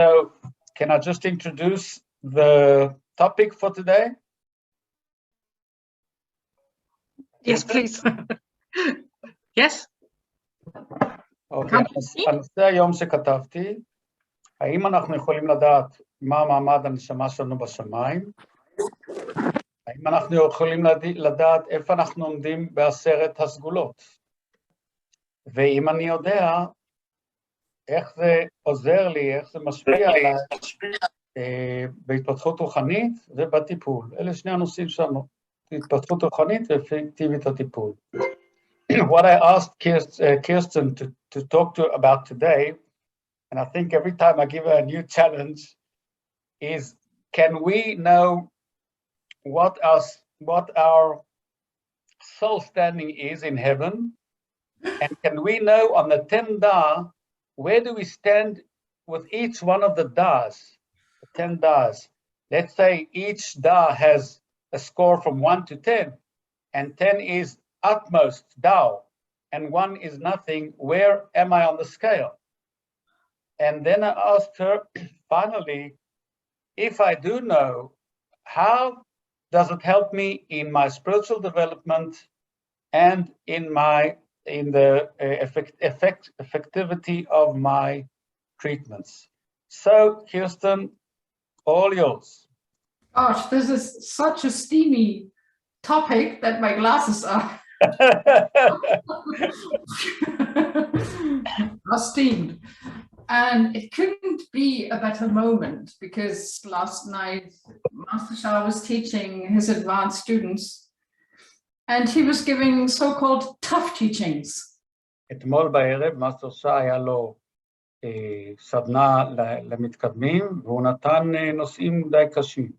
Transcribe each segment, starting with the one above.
So, can I just introduce the topic for today? Yes, please. Yes. אוקיי, הנושא היום שכתבתי, האם אנחנו יכולים לדעת מה מעמד הנשמה שלנו בשמיים? האם אנחנו יכולים לדעת איפה אנחנו עומדים בעשרת הסגולות? ואם אני יודע, איך זה עוזר לי, איך זה משפיע עליי בהתפתחות רוחנית ובטיפול. אלה שני הנושאים שלנו, התפתחות רוחנית ואפקטיבית הטיפול. What I asked Kirsten to talk about today, and I think every time I give her a new challenge, is can we know what our soul standing is in heaven, and can we know on the 10 da, where do we stand with each one of the das, the 10 das? Let's say each da has a score from 1 to 10, and 10 is utmost Tao, and 1 is nothing. Where am I on the scale? And then I asked her, finally, if I do know, how does it help me in my spiritual development and in the effectivity of my treatments? So, Kirsten, all yours. Gosh, this is such a steamy topic that my glasses are steamed. And it couldn't be a better moment, because last night Master Shah was teaching his advanced students, and he was giving so-called tough teachings. אתמול בערב מאסטר שאה היה לו סדנה למתקדמים, והוא נתן נושאים די קשים.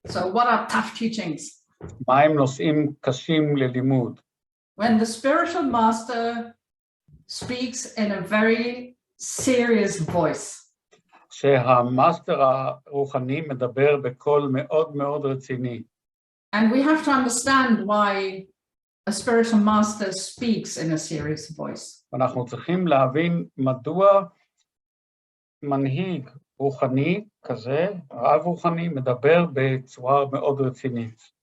So what are tough teachings? מה הם נושאים קשים ללימוד? When the spiritual master speaks in a very serious voice. שהמאסטר הרוחני מדבר בקול מאוד מאוד רציני. And we have to understand why a spiritual master speaks in a serious voice. אנחנו צריכים להבין מדוע מנהיג רוחני כזה, רב רוחני, מדבר בצורה מאוד רצינית.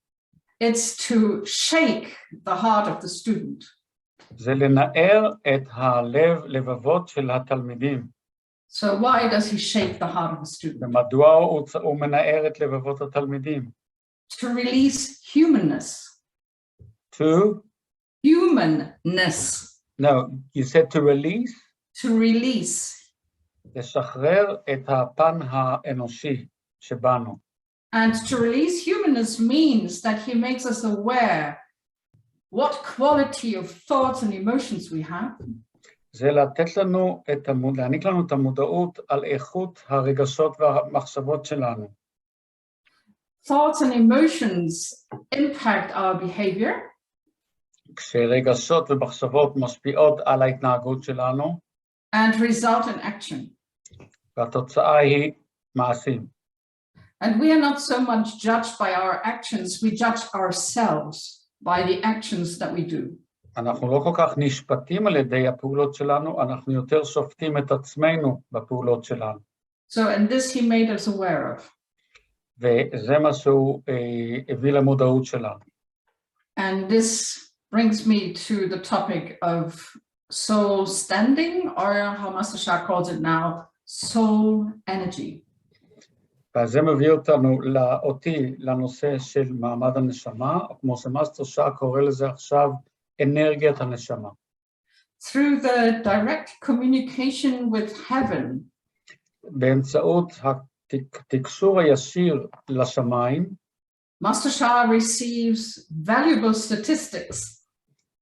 It's to shake the heart of the student. זה לנער את לבבות של התלמידים. So why does he shake the heart of the student? ומדוע הוא מנער את לבבות התלמידים? To release humanness. To? Humanness. No, you said to release? To release. לשחרר את הפן האנושי שבנו. And to release humanness means that he makes us aware what quality of thoughts and emotions we have. זה לתת לנו להעניק לנו את המודעות על איכות הרגשות והמחשבות שלנו. Thoughts and emotions impact our behavior. כשרגשות ומחשבות משפיעות על ההתנהגות שלנו. And result in action. והתוצאה היא מעשים. And we are not so much judged by our actions, we judge ourselves by the actions that we do. אנחנו לא כל כך נשפטים על ידי הפעולות שלנו, אנחנו יותר שופטים את עצמנו בפעולות שלנו. So, and this he made us aware of. וזה מה שהוא הביא למודעות שלנו. And this brings me to the topic of soul standing, or how Master Shah calls it now, soul energy. וזה מביא אותי לנושא של מעמד הנשמה, או כמו שמאסטר שאה קורא לזה עכשיו, אנרגיית הנשמה. Through the direct communication with heaven. באמצעות התקשור הישיר לשמיים. Master Shah receives valuable statistics.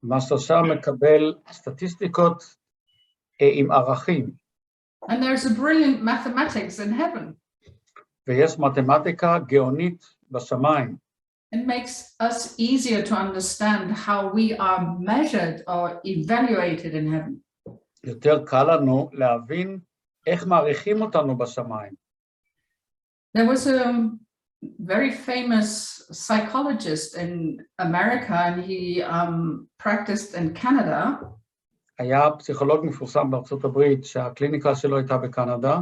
מאסטר שאה מקבל סטטיסטיקות עם ערכים. And there's a brilliant mathematics in heaven. ויש מתמטיקה גאונית בשמיים. It makes us easier to understand how we are measured or evaluated in heaven. יותר קל לנו להבין איך מעריכים אותנו בשמיים. There was a very famous psychologist in America, and he practiced in Canada. היה פסיכולוג מפורסם בארצות הברית שהקליניקה שלו הייתה בקנדה.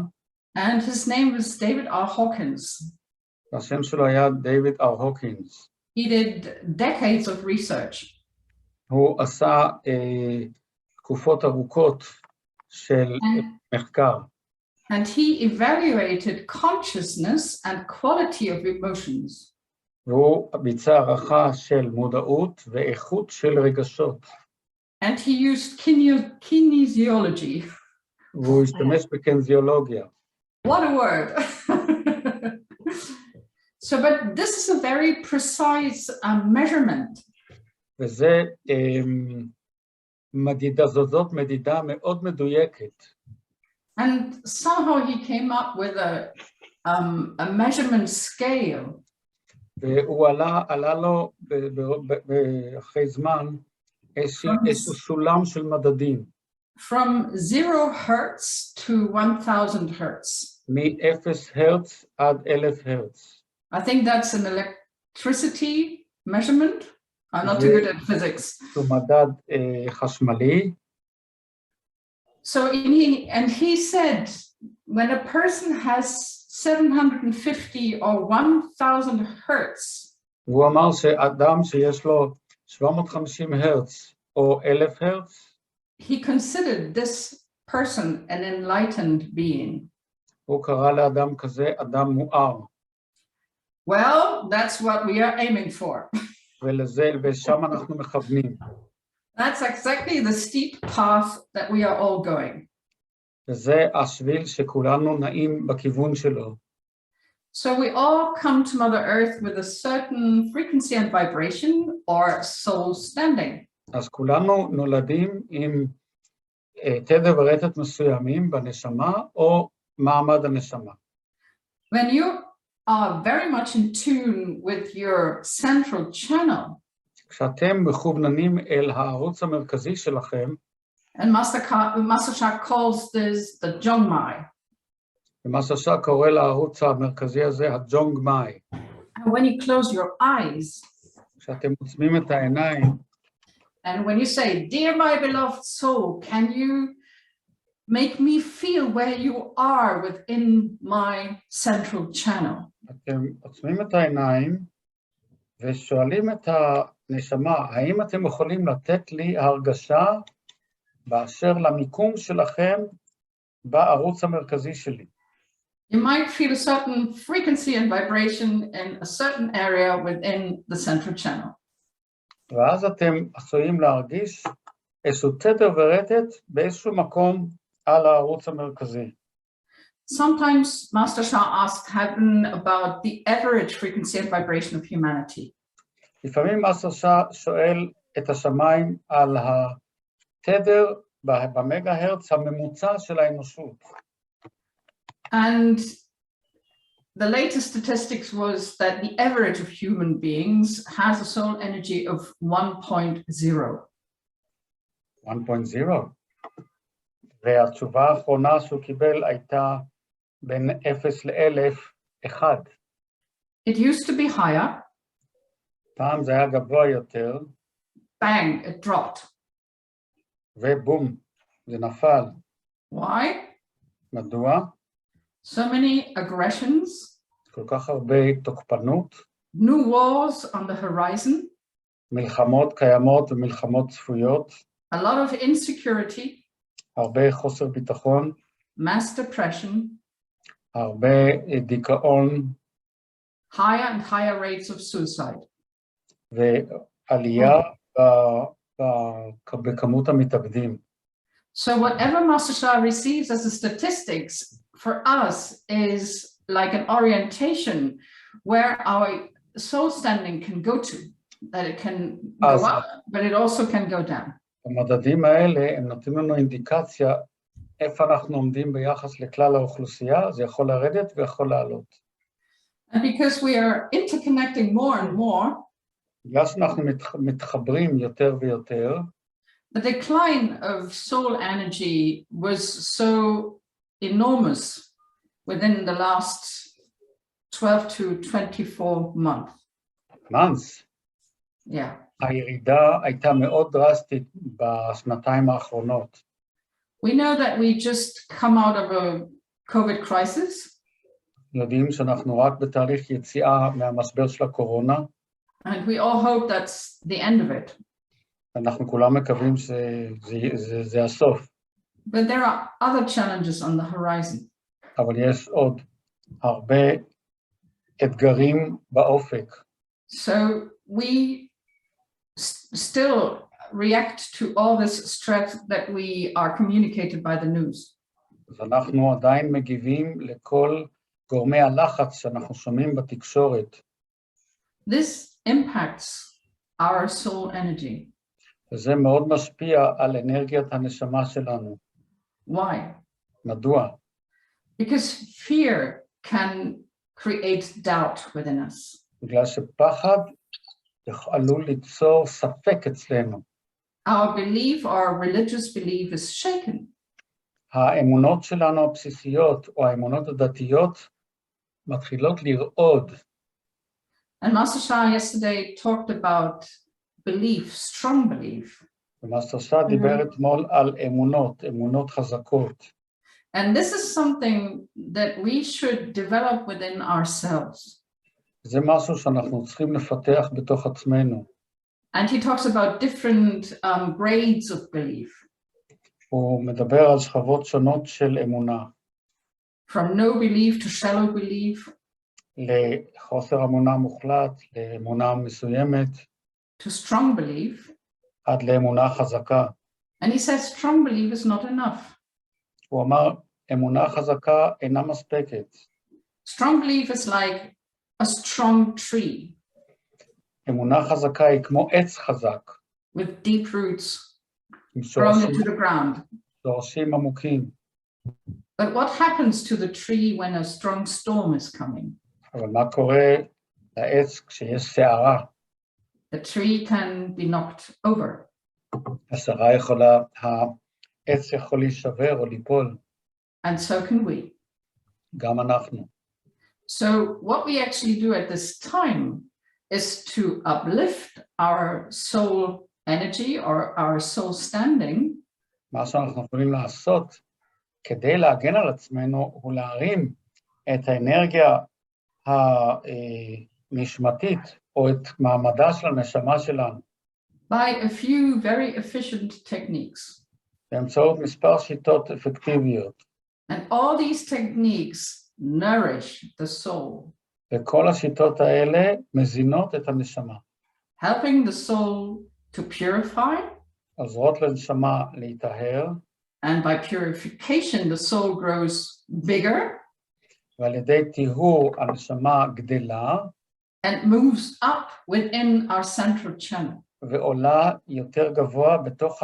And his name was David R. Hawkins. והשם שלו היה דיוויד אר הוקינס. He did decades of research. הוא עשה תקופות ארוכות של מחקר. And he evaluated consciousness and quality of emotions. והוא ביצע הערכה של מודעות ואיכות של רגשות. And he used kinesiology. והוא השתמש בקנזיולוגיה. What a word. So, but this is a very precise measurement. וזה מדידה, זאת מדידה מאוד מדויקת. And somehow he came up with a measurement scale. והוא עלה לו אחרי זמן איזשהו סולם של מדדים. From 0 hertz to 1,000 hertz. מ-0 הרץ עד 1,000 הרץ. I think that's an electricity measurement. I'm not too good at physics. הוא מדד חשמלי. So he said, when a person has 750 or 1,000 hertz, הוא אמר שאדם שיש לו 750 הרץ או 1,000 הרץ, he considered this person an enlightened being. הוא קרא לאדם כזה אדם מואר. Well, that's what we are aiming for. ושם אנחנו מכוונים. That's exactly the steep path that we are all going. וזה השביל שכולנו נעים בכיוון שלו. So we all come to Mother Earth with a certain frequency and vibration or soul standing. אז כולנו נולדים עם תדר ורטט מסוימים בנשמה או מעמד הנשמה. When you are very much in tune with your central channel, כשאתם מכווננים אל הערוץ המרכזי שלכם, and Master Sha calls this the Jongmai. ומאסטר שאה קורא לערוץ המרכזי הזה הג'ונג מאי. And when you close your eyes, כשאתם עוצמים את העיניים, and when you say, "Dear my beloved soul, can you make me feel where you are within my central channel?" אתם עוצמים את העיניים ושואלים את הנשמה, האם אתם יכולים לתת לי הרגשה באשר למיקום שלכם בערוץ המרכזי שלי? You might feel a certain frequency and vibration in a certain area within the central channel. ואז אתם עשויים להרגיש איזשהו תדר ורטט באיזשהו מקום על הערוץ המרכזי. Sometimes Master Sha asked Haddon about the average frequency and vibration of humanity. לפעמים מאסטר שאה שואל את השמיים על התדר במגה הרץ הממוצע של האנושות. And the latest statistics was that the average of human beings has a soul energy of 1.0. 1.0. והתשובה האחרונה שהוא קיבל הייתה בין 0 ל-1,000, 1. It used to be higher. פעם זה היה גבוה יותר. Bang, it dropped. ובום, זה נפל. Why? מדוע? So many aggressions. כל כך הרבה תוקפנות. New wars on the horizon. מלחמות קיימות ומלחמות צפויות. A lot of insecurity. הרבה חוסר ביטחון. Mass depression. הרבה דיכאון. Higher and higher rates of suicide. ועלייה בכמות המתאבדים. So whatever Master Sha receives as the statistics for us is like an orientation where our soul standing can go to, that it can go up, but it also can go down. המדדים האלה הם נותנים לנו אינדיקציה איפה אנחנו עומדים ביחס לכלל האוכלוסייה, זה יכול לרדת ויכול לעלות. And because we are interconnecting more and more, בגלל שאנחנו מתחברים יותר ויותר, the decline of soul energy was so enormous within the last 12 to 24 months. Yeah. הירידה הייתה מאוד דרסטית בשנתיים האחרונות. We know that we just come out of a COVID crisis, יודעים שאנחנו רק בתהליך יציאה מהמשבר של הקורונה, and we all hope that's the end of it. אנחנו כולם מקווים שזה הסוף, But there are other challenges on the horizon. אבל יש עוד הרבה אתגרים באופק. So we still react to all this stress that we are communicated by the news. אז אנחנו עדיין מגיבים לכל גורמי הלחץ שאנחנו שומעים בתקשורת. This impacts our soul energy. וזה מאוד משפיע על אנרגיית הנשמה שלנו. Why? מדוע? Because fear can create doubt within us. בגלל שפחד עלול ליצור ספק אצלנו. Our belief, our religious belief is shaken. האמונות שלנו הבסיסיות או האמונות הדתיות מתחילות לרעוד. And Master Shah yesterday talked about belief, strong belief. ומאסטר שאה דיבר אתמול על אמונות חזקות. And this is something that we should develop within ourselves. זה משהו שאנחנו צריכים לפתח בתוך עצמנו. And he talks about different grades of belief. הוא מדבר על שכבות שונות של אמונה. From no belief to shallow belief. לחוסר אמונה מוחלט, לאמונה מסוימת. To strong belief. עד לאמונה חזקה. And he says strong belief is not enough. הוא אמר, אמונה חזקה אינה מספקת. Strong belief is like a strong tree. אמונה חזקה היא כמו עץ חזק. With deep roots עם grown into the ground. שורשים עמוקים. But what happens to the tree when a strong storm is coming? אבל מה קורה לעץ כשיש סערה? The tree can be knocked over. הסערה יכולה, העץ יכול להישבר או ליפול. And so can we. גם אנחנו. So what we actually do at this time is to uplift our soul energy or our soul standing. מה שאנחנו יכולים לעשות כדי להגן על עצמנו הוא להרים את האנרגיה הנשמתית או את מעמדה של הנשמה שלנו. By a few very efficient techniques. באמצעות מספר שיטות אפקטיביות. And all these techniques nourish the soul. וכל השיטות האלה מזינות את הנשמה. Helping the soul to purify. עוזרות לנשמה להיטהר. And by purification, the soul grows bigger. ועל ידי טיהור הנשמה גדלה. And moves up within our central channel. ועולה יותר גבוה בתוך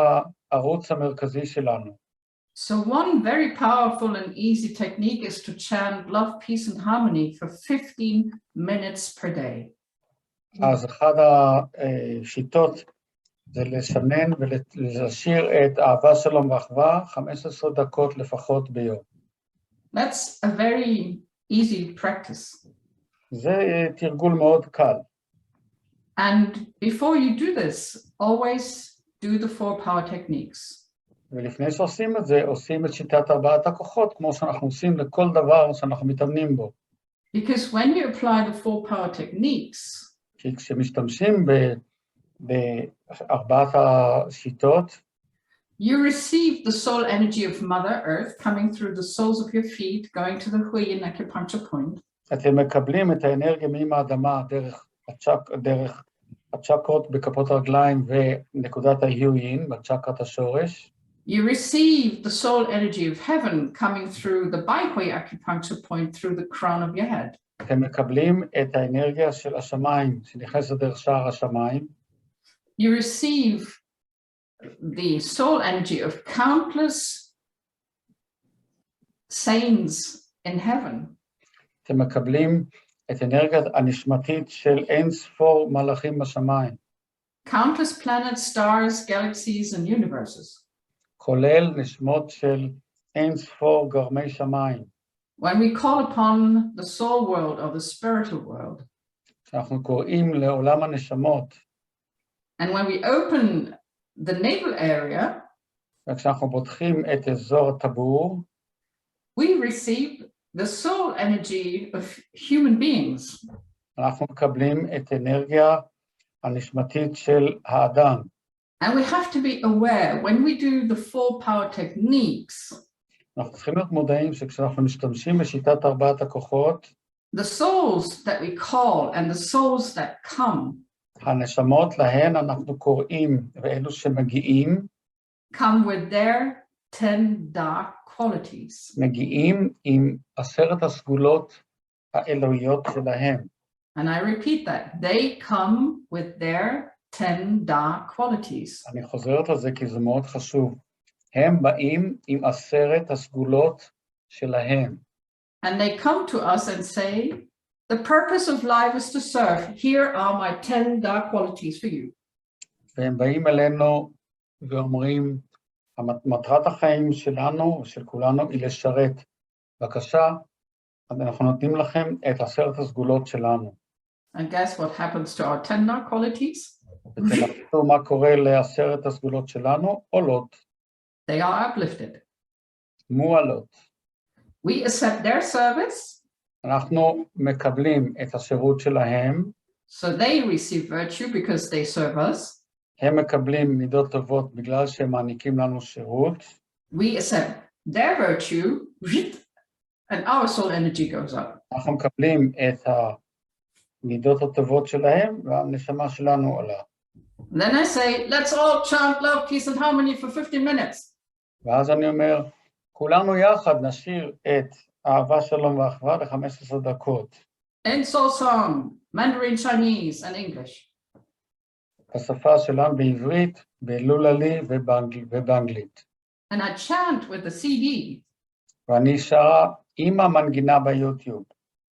הערוץ המרכזי שלנו. So one very powerful and easy technique is to chant love, peace and harmony for 15 minutes per day. אז אחד השיטות זה לשנן ולשיר את אהבה, שלום ואחווה 15 דקות לפחות ביום. That's a very easy practice. זה תרגול מאוד קל. And before you do this, always do the 4 power techniques. ולפני שעושים את זה, עושים את שיטת 4 הכוחות, כמו שאנחנו עושים לכל דבר שאנחנו מתאמנים בו. Because when you apply the 4 power techniques, כי כשמשתמשים ב4 השיטות, you receive the soul energy of Mother Earth coming through the soles of your feet, going to the Huyin acupuncture point. אתם מקבלים את האנרגיה מאמא האדמה דרך הצ'קרות בכפות הרגליים ונקודת ההיואין, בצ'קרת השורש. You receive the soul energy of heaven coming through the Baihui acupuncture point through the crown of your head. אתם מקבלים את האנרגיה של השמיים, שנכנסת דרך שער השמיים. You receive the soul energy of countless saints in heaven. אתם מקבלים את אנרגיית הנשמתית של אין ספור מלאכים בשמיים. Countless planets, stars, galaxies and universes. כולל נשמות של אין ספור גרמי שמיים. When we call upon the soul world or the spiritual world. אנחנו קוראים לעולם הנשמות. And when we open the navel area, וכשאנחנו פותחים את אזור הטבור, we receive the soul energy of human beings. אנחנו מקבלים את אנרגיה הנשמתית של האדם. And we have to be aware when we do the full power techniques, אנחנו צריכים להיות מודעים שכשאנחנו משתמשים בשיטת ארבעת הכוחות, the souls that we call and the souls that come, הנשמות להן אנחנו קוראים, ואלו שמגיעים, come with their 10 dark qualities. מגיעים עם 10 הסגולות האלוהיות שלהם. And I repeat that, they come with their 10 dark qualities. אני חוזרת על זה כי זה מאוד חשוב. הם באים עם 10 הסגולות שלהם. And they come to us and say, the purpose of life is to serve. Here are my 10 dark qualities for you. והם באים אלינו ואומרים, מטרת החיים שלנו ושל כולנו היא לשרת. בבקשה, אנחנו נותנים לכם את 10 הסגולות שלנו. And guess what happens to our 10 dark qualities? ותנחתו מה קורה ל10 הסגולות שלנו, עולות. They are uplifted. מועלות. We accept their service, אנחנו מקבלים את השירות שלהם, so they receive virtue because they serve us. הם מקבלים מידות טובות בגלל שהם מעניקים לנו שירות, We accept their virtue, and our soul energy goes up. אנחנו מקבלים את המידות הטובות שלהם, והנשמה שלנו עולה. And then I say, let's all chant love, peace, and harmony for 15 minutes. ואז אני אומר, כולנו יחד נשיר את אהבה, שלום ואחווה ל-15 דקות. In soul song, Mandarin, Chinese, and English. בשפה שלנו בעברית, בלוללי ובאנגלית. And I chant with the CD. ואני שרה עם המנגינה ביוטיוב.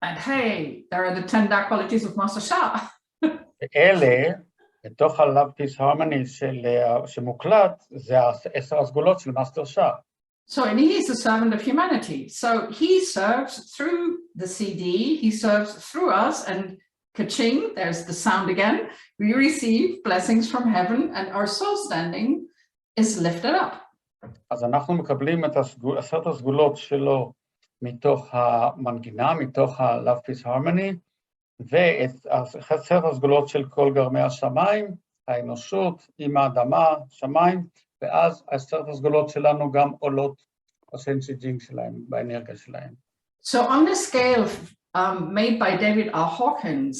And hey, there are the 10 dark qualities of Master Sha. ואלה, בתוך ה-Love Peace Harmony שמוקלט, זה 10 הסגולות של מאסטר שאה. So, and he's a servant of humanity. So he serves through the CD, he serves through us, and ka-ching, there's the sound again. We receive blessings from heaven, and our soul standing is lifted up. אז אנחנו מקבלים את 10 הסגולות שלו מתוך המנגינה, מתוך ה-Love Peace Harmony, ואת 10 הסגולות של כל גרמי השמיים, האנושות, עם האדמה, שמיים, ואז 10 הסגולות שלנו גם עולות בסנסיג'ינג שלהם, באנרגיה שלהם. So on the scale made by David R. Hawkins,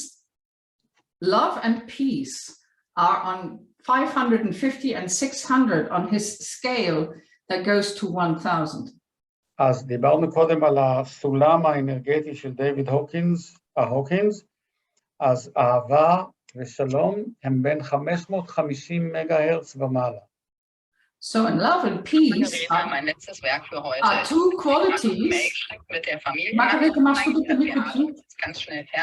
love and peace are on 550 and 600 on his scale that goes to 1,000. אז דיברנו קודם על הסולם האנרגטי של דיוויד הוקינס, אז אהבה ושלום הם בין 550 מגה-הרץ ומעלה. So in love and peace are 2 qualities. Margarete, machst du bitte Mikro zu?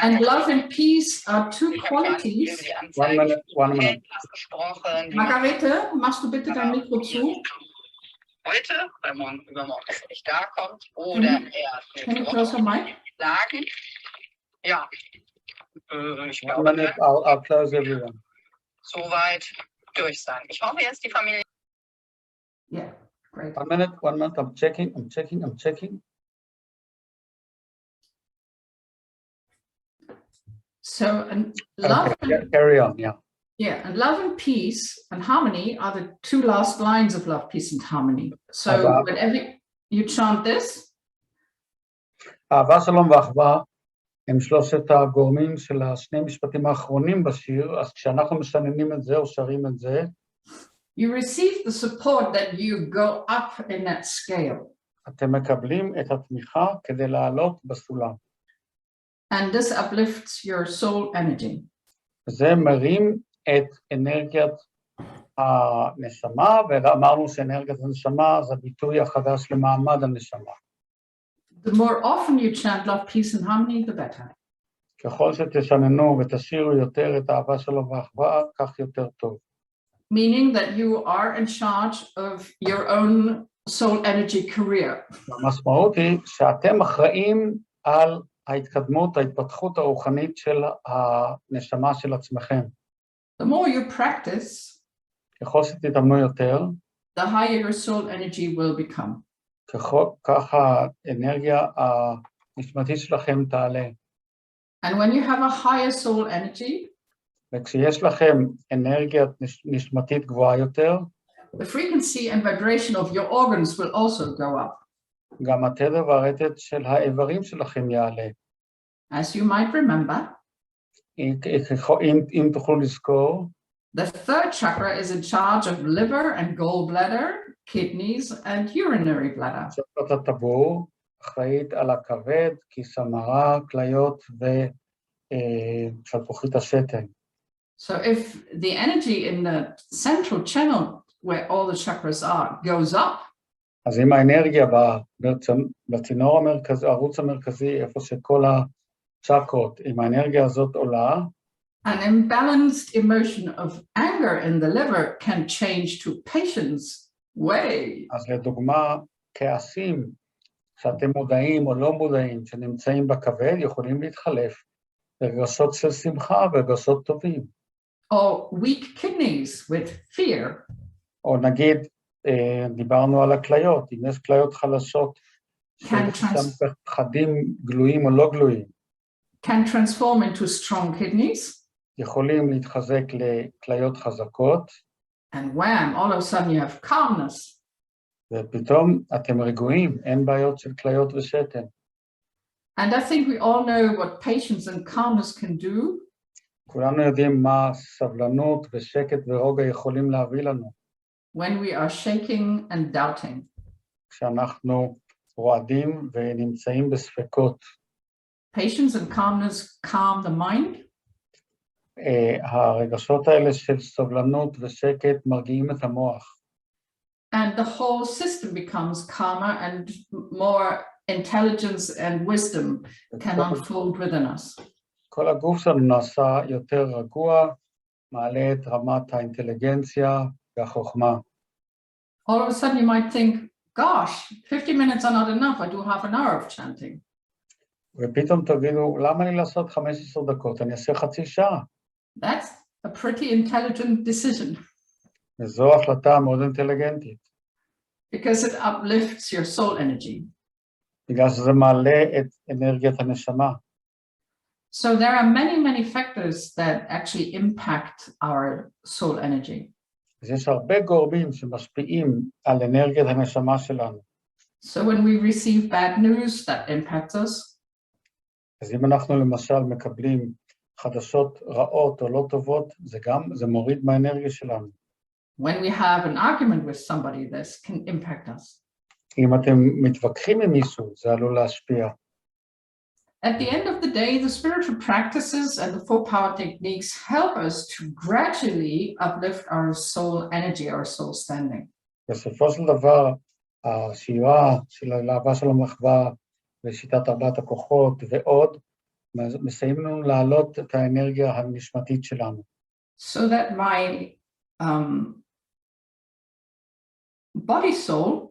And love and peace are 2 qualities. One minute. Margarete, machst du bitte dein Mikro zu? Heute, weil morgen übermorgen es nicht da kommt, oder erst Can you close your mic? sagen. Ja, ich 1 glaube, minute, I'll close everyone. soweit durch sein. Ich hoffe jetzt, die Familie. Yeah, great. 1 minute, I'm checking. So, and love, Okay, carry on, yeah. yeah, and love and peace and harmony are the 2 last lines of love, peace, and harmony. So whenever you chant this, אהבה, שלום ואחווה הם 3 הגורמים של 2 המשפטים האחרונים בשיר, אז כשאנחנו משננים את זה או שרים את זה, you receive the support that you go up in that scale. אתם מקבלים את התמיכה כדי לעלות בסולם. And this uplifts your soul energy. זה מרים את אנרגיית הנשמה, ואמרנו שאנרגיית הנשמה זה הביטוי החדש למעמד הנשמה. The more often you chant love, peace, and harmony, the better. ככל שתשננו ותשירו יותר את האהבה שלו ואחווה, כך יותר טוב. Meaning that you are in charge of your own soul energy career. המשמעות היא שאתם אחראים על ההתפתחות הרוחנית של הנשמה של עצמכם. The more you practice, ככל שתתאמנו יותר, the higher your soul energy will become. ככה האנרגיה הנשמתית שלכם תעלה. And when you have a higher soul energy, וכשיש לכם אנרגיה נשמתית גבוהה יותר, the frequency and vibration of your organs will also go up. גם התדר והרטט של האיברים שלכם יעלה. As you might remember, אם תוכלו לזכור, the third chakra is in charge of liver and gallbladder, kidneys, and urinary bladder. צ'קרת הטבור אחראית על הכבד, כיס המרה, כליות ושלפוחית השתן. So if the energy in the central channel where all the chakras are goes up, אז אם האנרגיה בצינור המרכזי, הערוץ המרכזי, איפה שכל הצ'קרות, אם האנרגיה הזאת עולה, an imbalanced emotion of anger in the liver can change to patience way. אז לדוגמה, כעסים שאתם מודעים או לא מודעים, שנמצאים בכבד, יכולים להתחלף לרגשות של שמחה ורגשות טובים. Or weak kidneys with fear. או נגיד, דיברנו על הכליות, אם יש כליות חלשות, חדים גלויים או לא גלויים, can transform into strong kidneys. יכולים להתחזק לכליות חזקות, And wham, all of a sudden you have calmness. ופתאום אתם רגועים, אין בעיות של כליות ושתן. And I think we all know what patience and calmness can do. כולנו יודעים מה סבלנות ושקט ורוגע יכולים להביא לנו. When we are shaking and doubting. כשאנחנו רועדים ונמצאים בספקות. Patience and calmness calm the mind. הרגשות האלה של סבלנות ושקט מרגיעים את המוח. And the whole system becomes calmer and more intelligence and wisdom can unfold within us. כל הגוף שלנו נעשה יותר רגוע, מעלה את רמת האינטליגנציה והחוכמה. All of a sudden you might think, gosh, 50 minutes are not enough, I do half an hour of chanting. ופתאום תגידו, למה לי לעשות 15 דקות? אני אעשה חצי שעה. That's a pretty intelligent decision. וזו החלטה מאוד אינטליגנטית. Because it uplifts your soul energy. בגלל שזה מעלה את אנרגיית הנשמה. So there are many, many factors that actually impact our soul energy. אז יש הרבה גורמים שמשפיעים על אנרגיית הנשמה שלנו. So when we receive bad news, that impacts us. אז אם אנחנו למשל מקבלים חדשות רעות או לא טובות, זה מוריד מהאנרגיה שלנו. When we have an argument with somebody, this can impact us. אם אתם מתווכחים עם מישהו, זה עלול להשפיע. At the end of the day, the spiritual practices and the four power techniques help us to gradually uplift our soul energy, our soul standing. בסופו של דבר, השירה של הלהבה של המחווה ושיטת ארבעת הכוחות ועוד, מסייעים לנו להעלות את האנרגיה הנשמתית שלנו. So that my body soul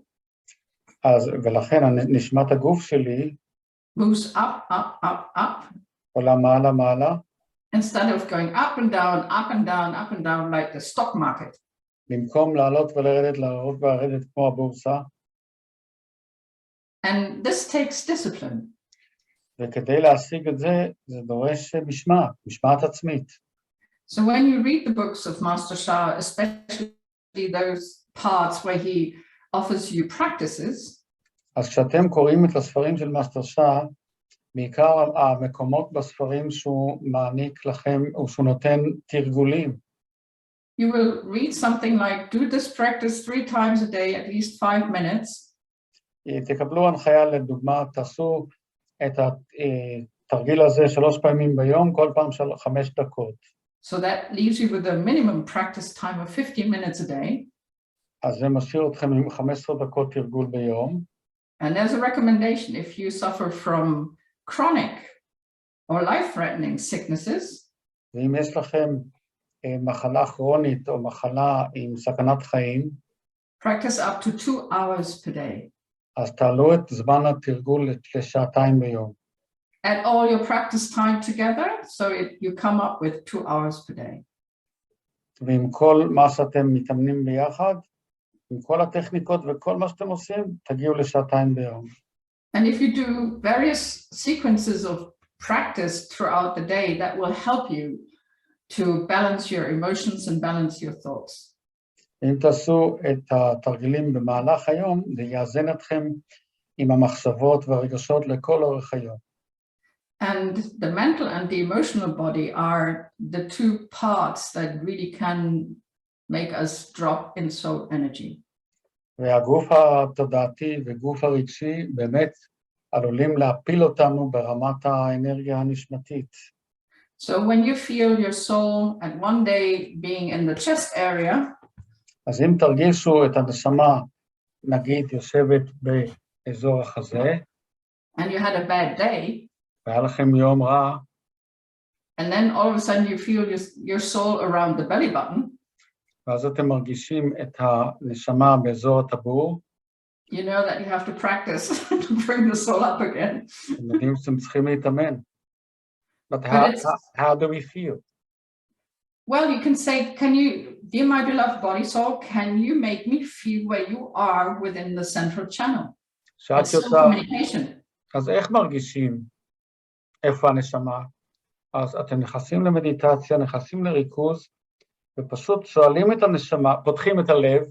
ולכן נשמת הגוף שלי moves up, up, up, up. עולה מעלה מעלה. Instead of going up and down, up and down, up and down like the stock market. במקום לעלות ולרדת, לעלות ולרדת כמו הבורסה. And this takes discipline. וכדי להשיג את זה, זה דורש משמעת עצמית. So when you read the books of Master Shah, especially those parts where he offers you practices, אז כשאתם קוראים את הספרים של מאסטר שאה, בעיקר המקומות בספרים שהוא מעניק לכם, או שהוא נותן תרגולים. You will read something like, do this practice 3 times a day, at least 5 minutes. תקבלו הנחיה לדוגמה, תעשו את התרגיל הזה 3 פעמים ביום, כל פעם 5 דקות. So that leaves you with a minimum practice time of 15 minutes a day. אז זה משאיר אתכם עם 15 דקות תרגול ביום. And there's a recommendation if you suffer from chronic or life-threatening sicknesses. ואם יש לכם מחלה כרונית או מחלה עם סכנת חיים, practice up to 2 hours per day. אז תעלו את זמן התרגול ל2 ביום. Add all your practice time together, so you come up with 2 hours per day. ועם כל מה שאתם מתאמנים ביחד, עם כל הטכניקות וכל מה שאתם עושים, תגיעו לשעתיים ביום. And if you do various sequences of practice throughout the day, that will help you to balance your emotions and balance your thoughts. אם תעשו את התרגילים במהלך היום, זה יאזן אתכם עם המחשבות והרגשות לכל אורך היום. And the mental and the emotional body are the two parts that really can make us drop in soul energy. והגוף התודעתי וגוף הרגשי באמת עלולים להפיל אותנו ברמת האנרגיה הנשמתית. So when you feel your soul at one day being in the chest area, אז אם תרגישו את הנשמה, נגיד, יושבת באזור החזה, and you had a bad day, והיה לכם יום רע, and then all of a sudden you feel your soul around the belly button, ואז אתם מרגישים את הנשמה באזור הטבור, you know that you have to practice to bring the soul up again. אתם יודעים שאתם צריכים להתאמן. But how do we feel? Well, you can say, can you, dear my beloved body soul, can you make me feel where you are within the central channel? It's still communication. אז איך מרגישים איפה הנשמה? אז אתם נכנסים למדיטציה, נכנסים לריכוז, ופשוט שואלים את הנשמה, פותחים את הלב,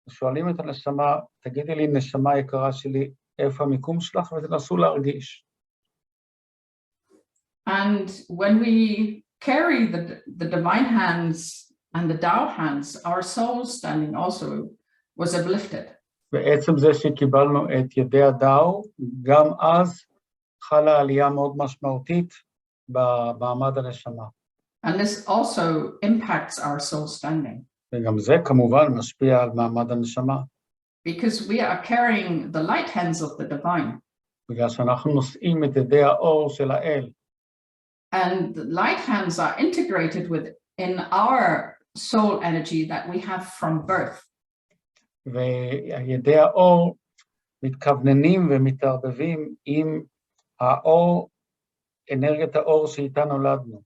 ושואלים את הנשמה, תגידי לי, נשמה יקרה שלי, איפה המיקום שלך, ותנסו להרגיש. And when we carry the divine hands and the Tao hands, our soul standing also was uplifted. בעצם זה שקיבלנו את ידי הדאו, גם אז חלה עלייה מאוד משמעותית במעמד הנשמה. And this also impacts our soul standing. וגם זה כמובן משפיע על מעמד הנשמה. Because we are carrying the light hands of the divine. בגלל שאנחנו נושאים את ידי האור של האל. And the light hands are integrated in our soul energy that we have from birth. וידי האור מתכווננים ומתערבבים עם האור, אנרגיית האור שאיתה נולדנו.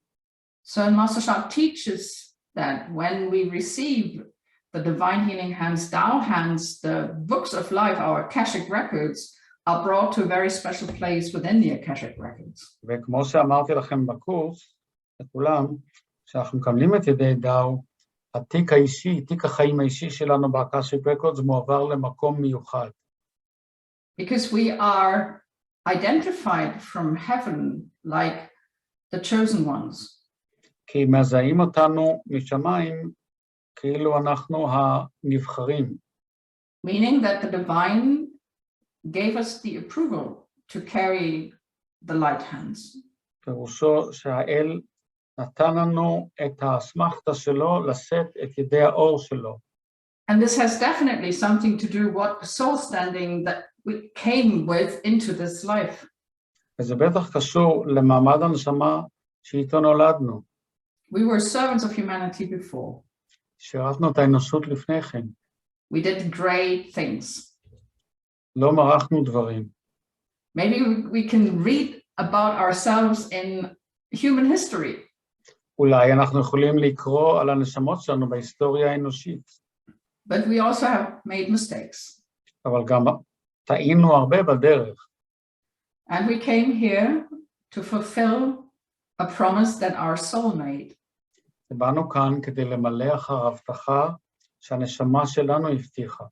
So Master Sha teaches that when we receive the divine healing hands, Tao hands, the books of life, our Akashic records, are brought to a very special place within the Akashic records. וכמו שאמרתי לכם בקורס, לכולם, שאנחנו מקבלים את ידי דאו, התיק האישי, תיק החיים האישי שלנו באקשיק רקורדס מועבר למקום מיוחד. Because we are identified from heaven like the chosen ones. כי מזהים אותנו משמיים כאילו אנחנו הנבחרים. Meaning that the divine gave us the approval to carry the light hands. פירושו שהאל נתן לנו את האסמכתה שלו לשאת את ידי האור שלו. And this has definitely something to do with the soul standing that we came with into this life. וזה בטח קשור למעמד הנשמה שאיתו נולדנו. We were servants of humanity before. שירתנו את האנושות לפני כן. We did great things. לא מרחנו דברים. Maybe we can read about ourselves in human history. אולי אנחנו יכולים לקרוא על הנשמות שלנו בהיסטוריה האנושית. But we also have made mistakes. אבל גם טעינו הרבה בדרך. And we came here to fulfill a promise that our soul made. באנו כאן כדי למלא אחר הבטחה שהנשמה שלנו הבטיחה.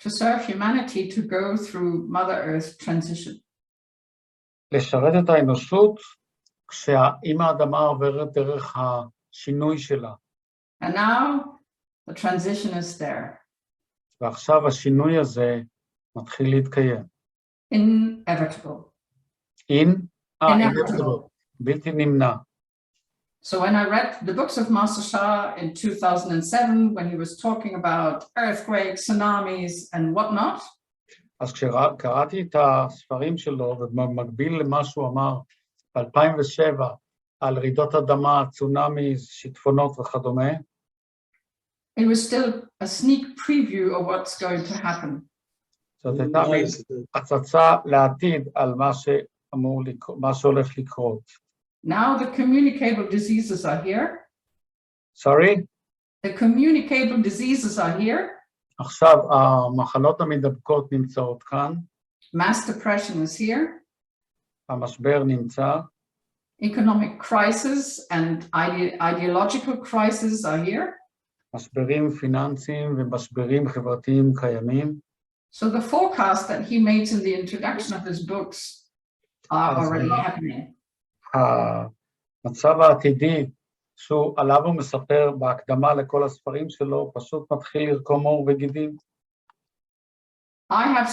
To serve humanity to go through Mother Earth transition. לשרת את האנושות כשאם האדמה עוברת דרך השינוי שלה. And now the transition is there. ועכשיו השינוי הזה מתחיל להתקיים. Inevitable. inevitable. בלתי נמנע. So when I read the books of Master Sha in 2007, when he was talking about earthquakes, tsunamis, and whatnot, אז כשקראתי את הספרים שלו, ובמקביל למה שהוא אמר ב-2007, על רעידות אדמה, צונאמיז, שיטפונות וכדומה, it was still a sneak preview of what's going to happen. זאת הייתה הצצה לעתיד על מה שהולך לקרות. Now the communicable diseases are here. Sorry? The communicable diseases are here. עכשיו, המחלות המדבקות נמצאות כאן, Mass depression is here. המשבר נמצא, Economic crisis and ideological crisis are here. משברים פיננסיים ומשברים חברתיים קיימים. So the forecast that he made in the introduction of his books are already happening. המצב העתידי שעליו הוא מספר בהקדמה לכל הספרים שלו, פשוט מתחיל לרקום עור וגידים. I have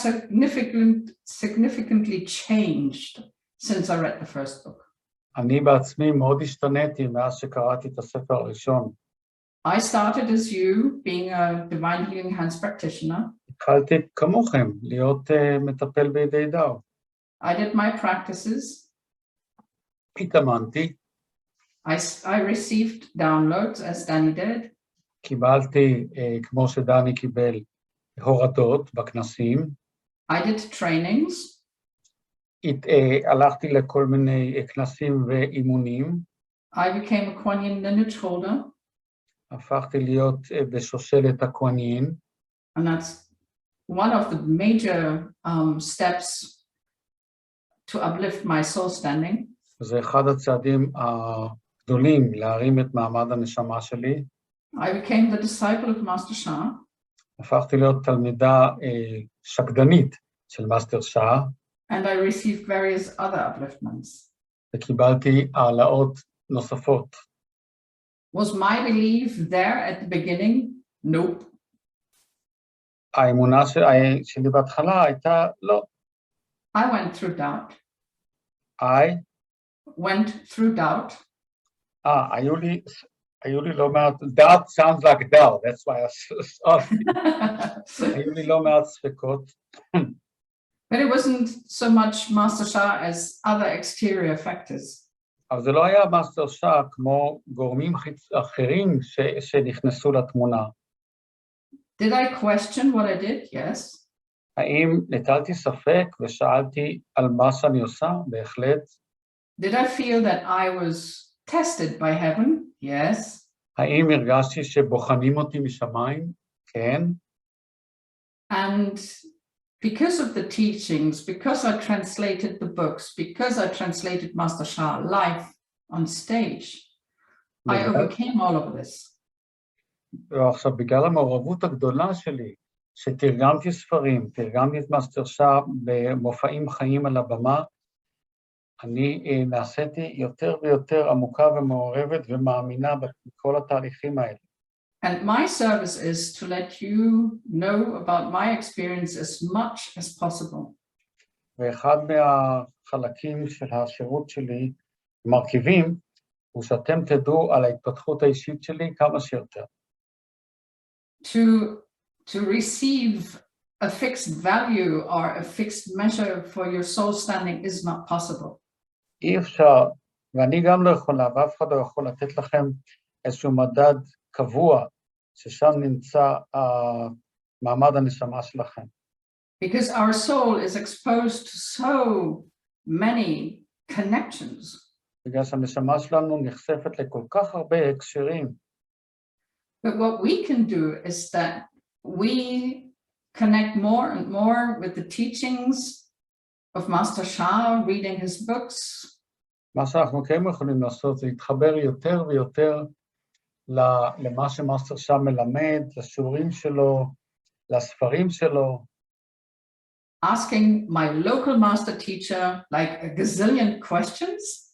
significantly changed since I read the first book. אני בעצמי מאוד השתניתי מאז שקראתי את הספר הראשון. I started as you, being a divine healing hands practitioner. התחלתי כמוכם להיות מטפל בידי דאו. I did my practices. התאמנתי, I received downloads as Danny did. קיבלתי, כמו שדני קיבל, הורדות בכנסים. I did trainings. הלכתי לכל מיני כנסים ואימונים. I became a Kuan Yin lineage holder. הפכתי להיות בשושלת הקואנין. And that's one of the major steps to uplift my soul standing. זה אחד הצעדים הגדולים להרים את מעמד הנשמה שלי. I became the disciple of Master Sha. הפכתי להיות תלמידה שקדנית של מאסטר שאה. And I received various other upliftments. וקיבלתי העלאות נוספות. Was my belief there at the beginning? Nope. האמונה שלי בהתחלה הייתה לא. I went through doubt. I Went through doubt. היו לי לא מעט, doubt sounds like doubt, that's why I asked. היו לי לא מעט ספקות. But it wasn't so much Master Sha as other exterior factors. אבל זה לא היה מאסטר שאה כמו גורמים אחרים שנכנסו לתמונה. Did I question what I did? Yes. האם נטלתי ספק ושאלתי על מה שאני עושה? בהחלט. Did I feel that I was tested by heaven? Yes. האם הרגשתי שבוחנים אותי משמיים? כן. And because of the teachings, because I translated the books, because I translated Master Sha live on stage, I overcame all of this. ועכשיו, בגלל המעורבות הגדולה שלי, שתרגמתי ספרים, תרגמתי את מאסטר שאה במופעים חיים על הבמה, אני נעשיתי יותר ויותר עמוקה ומעורבת ומאמינה בכל התהליכים האלה. And my service is to let you know about my experience as much as possible. ואחד מהחלקים של השירות שלי, מרכיבים, הוא שאתם תדעו על ההתפתחות האישית שלי כמה שיותר. To receive a fixed value or a fixed measure for your soul standing is not possible. אי אפשר, ואני גם לא יכולה, ואף אחד לא יכול לתת לכם איזשהו מדד קבוע, ששם נמצא מעמד הנשמה שלכם. Because our soul is exposed to so many connections. בגלל שהנשמה שלנו נחשפת לכל כך הרבה הקשרים. But what we can do is that we connect more and more with the teachings of Master Sha, reading his books. מה שאנחנו כן יכולים לעשות זה להתחבר יותר ויותר למה שמאסטר שאה מלמד, לשיעורים שלו, לספרים שלו. Asking my local master teacher like a gazillion questions.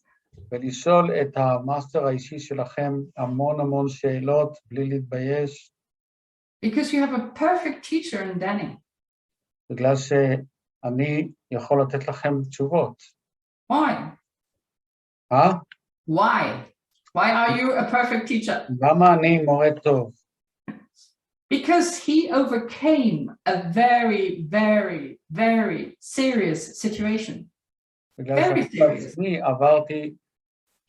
ולשאול את המאסטר האישי שלכם המון המון שאלות בלי להתבייש. Because you have a perfect teacher in Danny. בגלל שאני יכול לתת לכם תשובות. Why? Why? Why are you a perfect teacher? למה אני מורה טוב? Because he overcame a very, very, very serious situation. בגלל שאני עברתי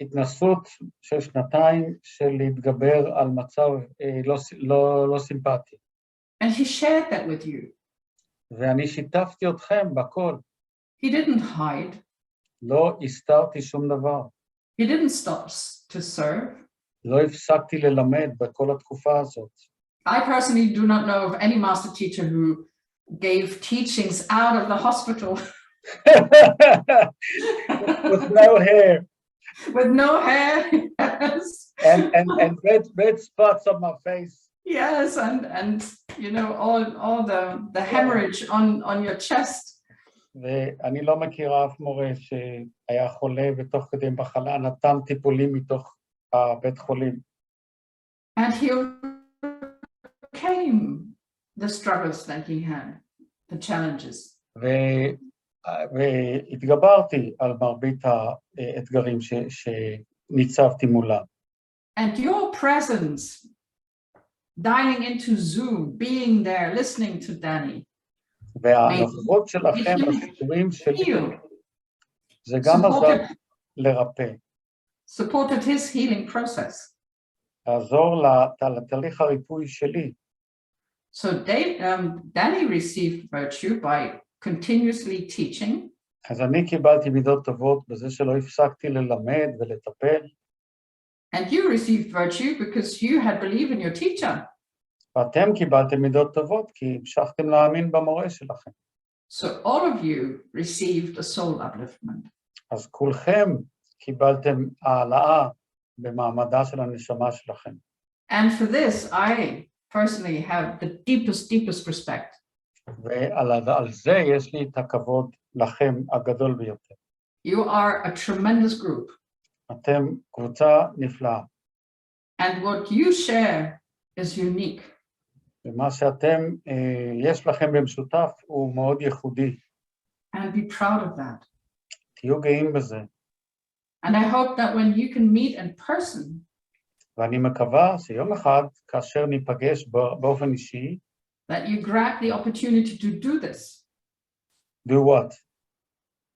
התנסות של שנתיים של להתגבר על מצב לא סימפטי. And he shared that with you. ואני שיתפתי אתכם בכל. He didn't hide. לא הסתרתי שום דבר. He didn't stop to serve. לא הפסקתי ללמד בכל התקופה הזאת. I personally do not know of any master teacher who gave teachings out of the hospital With no hair with no hair. Yes. and red spots on my face. Yes, and you know, all the hemorrhage on your chest. ואני לא מכיר אף מורה שהיה חולה ותוך כדי מחלה נתן טיפולים מתוך הבית חולים. And he overcame the struggles that he had, the challenges. והתגברתי על מרבית האתגרים שניצבתי מולם. And your presence, dialing into Zoom, being there, listening to Danny, והנוכחות שלכם בסיפורים שלי, זה גם עזר לרפא. supported his healing process. לעזור לתהליך הריפוי שלי. So Danny received virtue by continuously teaching. אז אני קיבלתי מידות טובות בזה שלא הפסקתי ללמד ולטפל. And you received virtue because you had believed in your teacher. ואתם קיבלתם מידות טובות כי המשכתם להאמין במורה שלכם. So all of you received a soul upliftment. אז כולכם קיבלתם העלאה במעמדה של הנשמה שלכם. And for this, I personally have the deepest respect. ועל זה יש לי את הכבוד לכם הגדול ביותר. You are a tremendous group. אתם קבוצה נפלאה. And what you share is unique. ומה שאתם, יש לכם במשותף הוא מאוד ייחודי. And be proud of that. תהיו גאים בזה. And I hope that when you can meet in person, ואני מקווה שיום אחד, כאשר ניפגש באופן אישי, that you grab the opportunity to do this, do what?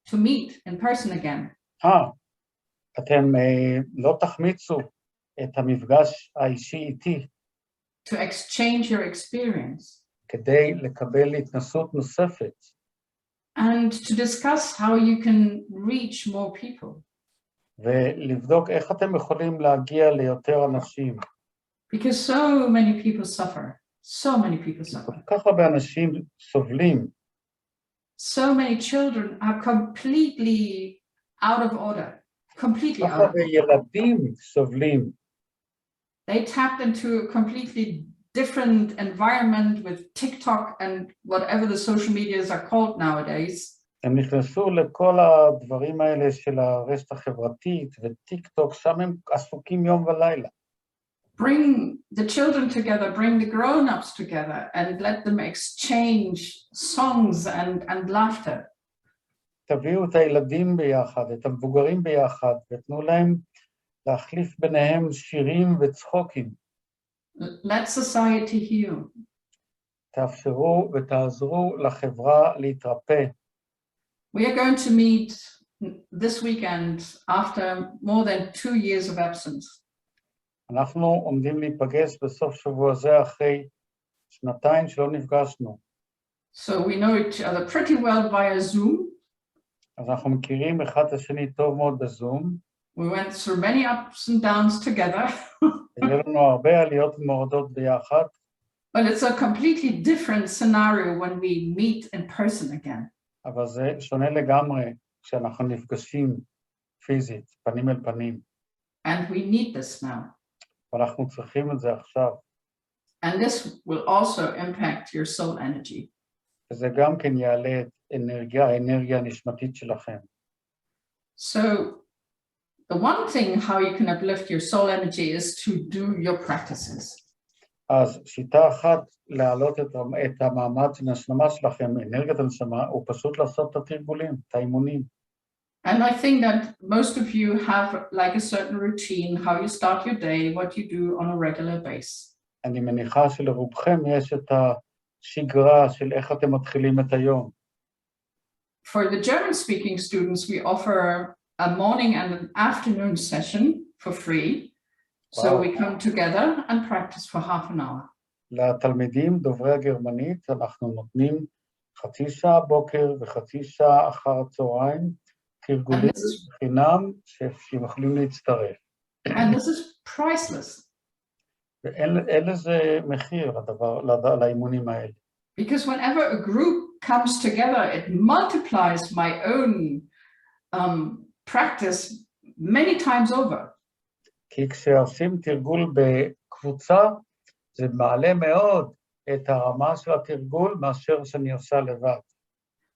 to meet in person again. אתם לא תחמיצו את המפגש האישי איתי. To exchange your experience. כדי לקבל התנסות נוספת. And to discuss how you can reach more people. ולבדוק איך אתם יכולים להגיע ליותר אנשים. Because so many people suffer. So many people suffer. כך הרבה אנשים סובלים. So many children are completely out of order. Completely כך out of הרבה order. ילדים סובלים. They tapped into a completely different environment with TikTok and whatever the social medias are called nowadays. הם נכנסו לכל הדברים האלה של הרשת החברתית וטיק טוק, שם הם עסוקים יום ולילה. Bring the children together, bring the grown-ups together and let them exchange songs and laughter. תביאו את הילדים ביחד, את המבוגרים ביחד, ותנו להם להחליף ביניהם שירים וצחוקים. Let society heal. תאפשרו ותעזרו לחברה להתרפא. We are going to meet this weekend after more than 2 years of absence. אנחנו עומדים להיפגש בסוף שבוע זה אחרי שנתיים שלא נפגשנו. So we know each other pretty well via Zoom. אז אנחנו מכירים אחד את השני טוב מאוד בזום. We went through many ups and downs together. היה לנו הרבה עליות ומורדות ביחד. But it's a completely different scenario when we meet in person again. אבל זה שונה לגמרי כשאנחנו נפגשים פיזית, פנים אל פנים. And we need this now. ואנחנו צריכים את זה עכשיו. And this will also impact your soul energy. וזה גם כן יעלה את האנרגיה הנשמתית שלכם. So the one thing how you can uplift your soul energy is to do your practices. אז שיטה אחת להעלות את המעמד של הנשמה שלכם, אנרגיית הנשמה, הוא פשוט לעשות את התרגולים, את האימונים. And I think that most of you have like a certain routine, how you start your day, what you do on a regular basis. אני מניחה שלרובכם יש את השגרה של איך אתם מתחילים את היום. For the German-speaking students, we offer a morning and an afternoon session for free. So Wow. we come together and practice for half an hour. לתלמידים דוברי הגרמנית אנחנו נותנים חצי שעה בוקר וחצי שעה אחר הצהריים, תרגולים חינם שיכולים להצטרף. And this is priceless. ואין לזה מחיר לאימונים האלה. Because whenever a group comes together, it multiplies my own practice many times over. כי כשעושים תרגול בקבוצה, זה מעלה מאוד את הרמה של התרגול מאשר שאני עושה לבד.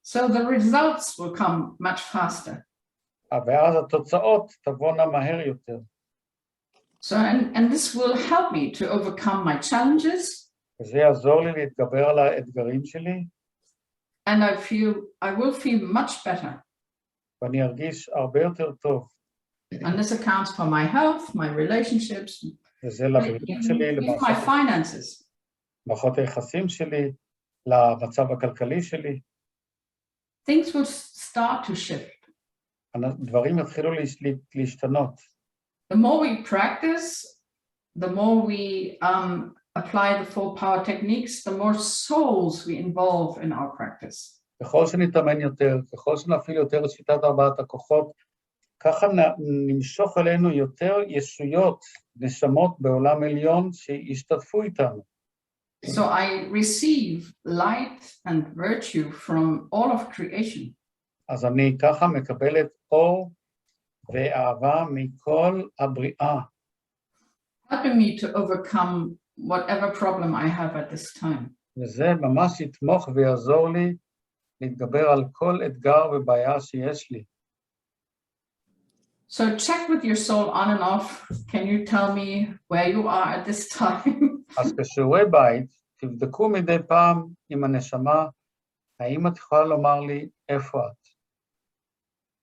So the results will come much faster. ואז התוצאות תבואנה מהר יותר. So, and this will help me to overcome my challenges. וזה יעזור לי להתגבר על האתגרים שלי. And I will feel much better. ואני ארגיש הרבה יותר טוב. And this accounts for my health, my relationships, וזה לבריאות שלי, even my finances. למערכות היחסים שלי, למצב הכלכלי שלי. Things will start to shift. דברים יתחילו להשתנות. The more we practice, the more we apply the full power techniques, the more souls we involve in our practice. ככל שנתאמן יותר, ככל שנפעיל יותר את שיטת ארבעת הכוחות, ככה נמשוך אלינו יותר ישויות, נשמות בעולם עליון שישתתפו איתנו. So I receive light and virtue from all of creation. אז אני ככה מקבלת אור ואהבה מכל הבריאה. Helping me to overcome whatever problem I have at this time. וזה ממש יתמוך ויעזור לי להתגבר על כל אתגר ובעיה שיש לי. So check with your soul on and off. Can you tell me where you are at this time? אז בשיעורי בית, תבדקו מדי פעם עם הנשמה, האם את יכולה לומר לי איפה את?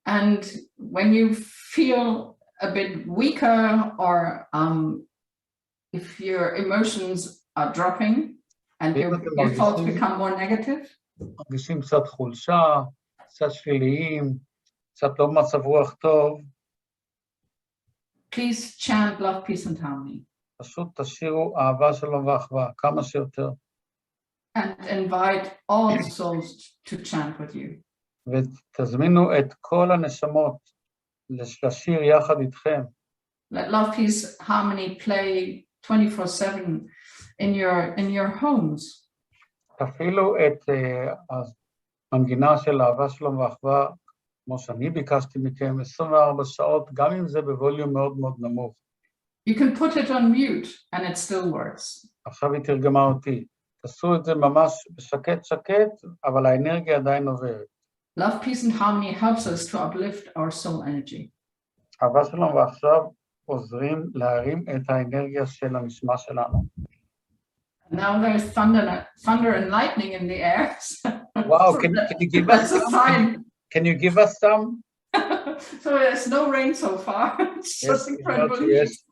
And when you feel a bit weaker or if your emotions are dropping and your thoughts become more negative, מרגישים קצת חולשה, קצת שליליים, קצת לא מצב רוח טוב, please chant love, peace and harmony. פשוט תשאירו אהבה, שלום ואחווה, כמה שיותר. And invite all the souls to chant with you. ותזמינו את כל הנשמות לשיר יחד איתכם. Let love, peace, harmony play 24/7 in your homes. תפעילו את המנגינה של אהבה, שלום ואחווה, כמו שאני ביקשתי מכם, 24 שעות, גם אם זה בווליום מאוד מאוד נמוך. You can put it on mute and it still works. עכשיו היא תרגמה אותי. תעשו את זה ממש בשקט שקט, אבל האנרגיה עדיין עוברת. Love, peace and harmony helps us to uplift our soul energy. אהבה שלום ועכשיו עוזרים להרים את האנרגיה של הנשמה שלנו. Now there's thunder and lightning in the air. Wow, can you give us That's a sign. Can you give us some? So there's no rain so far. It's just incredible. יש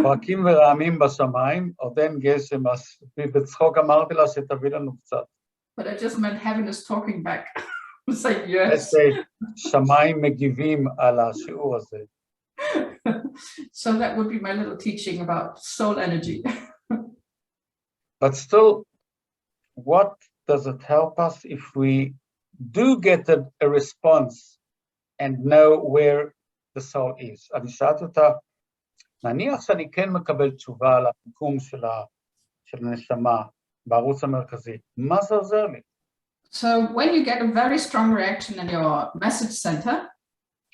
פרקים ורעמים בשמיים, עוד אין גשם, אז בצחוק אמרתי לה שתביא לנו קצת. But I just meant heaven is talking back. It's like, yes. שמיים מגיבים על השיעור הזה. So that would be my little teaching about soul energy. But still, what does it help us if we do get a response and know where the soul is? אני שאלתי אותה, נניח שאני כן מקבל תשובה על המיקום של הנשמה בערוץ המרכזי, מה זה עוזר לי? So when you get a very strong reaction in your message center,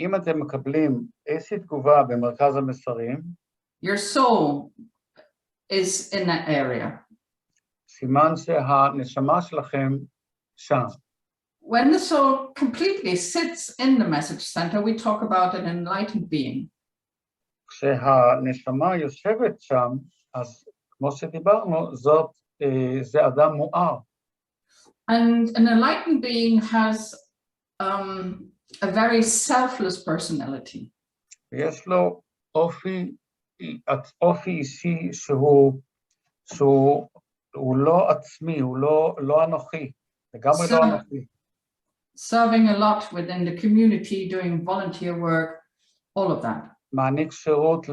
אם אתם מקבלים איזושהי תגובה במרכז המסרים, your soul is in that area. סימן שהנשמה שלכם שם. When the soul completely sits in the message center, we talk about an enlightened being. כשהנשמה יושבת שם, אז כמו שדיברנו, זה אדם מואר. And an enlightened being has a very selfless personality. יש לו אופי אישי שהוא לא עצמי, הוא לא אנוכי, לגמרי לא אנוכי. Serving a lot within the community, doing volunteer work, all of that. מעניק שירות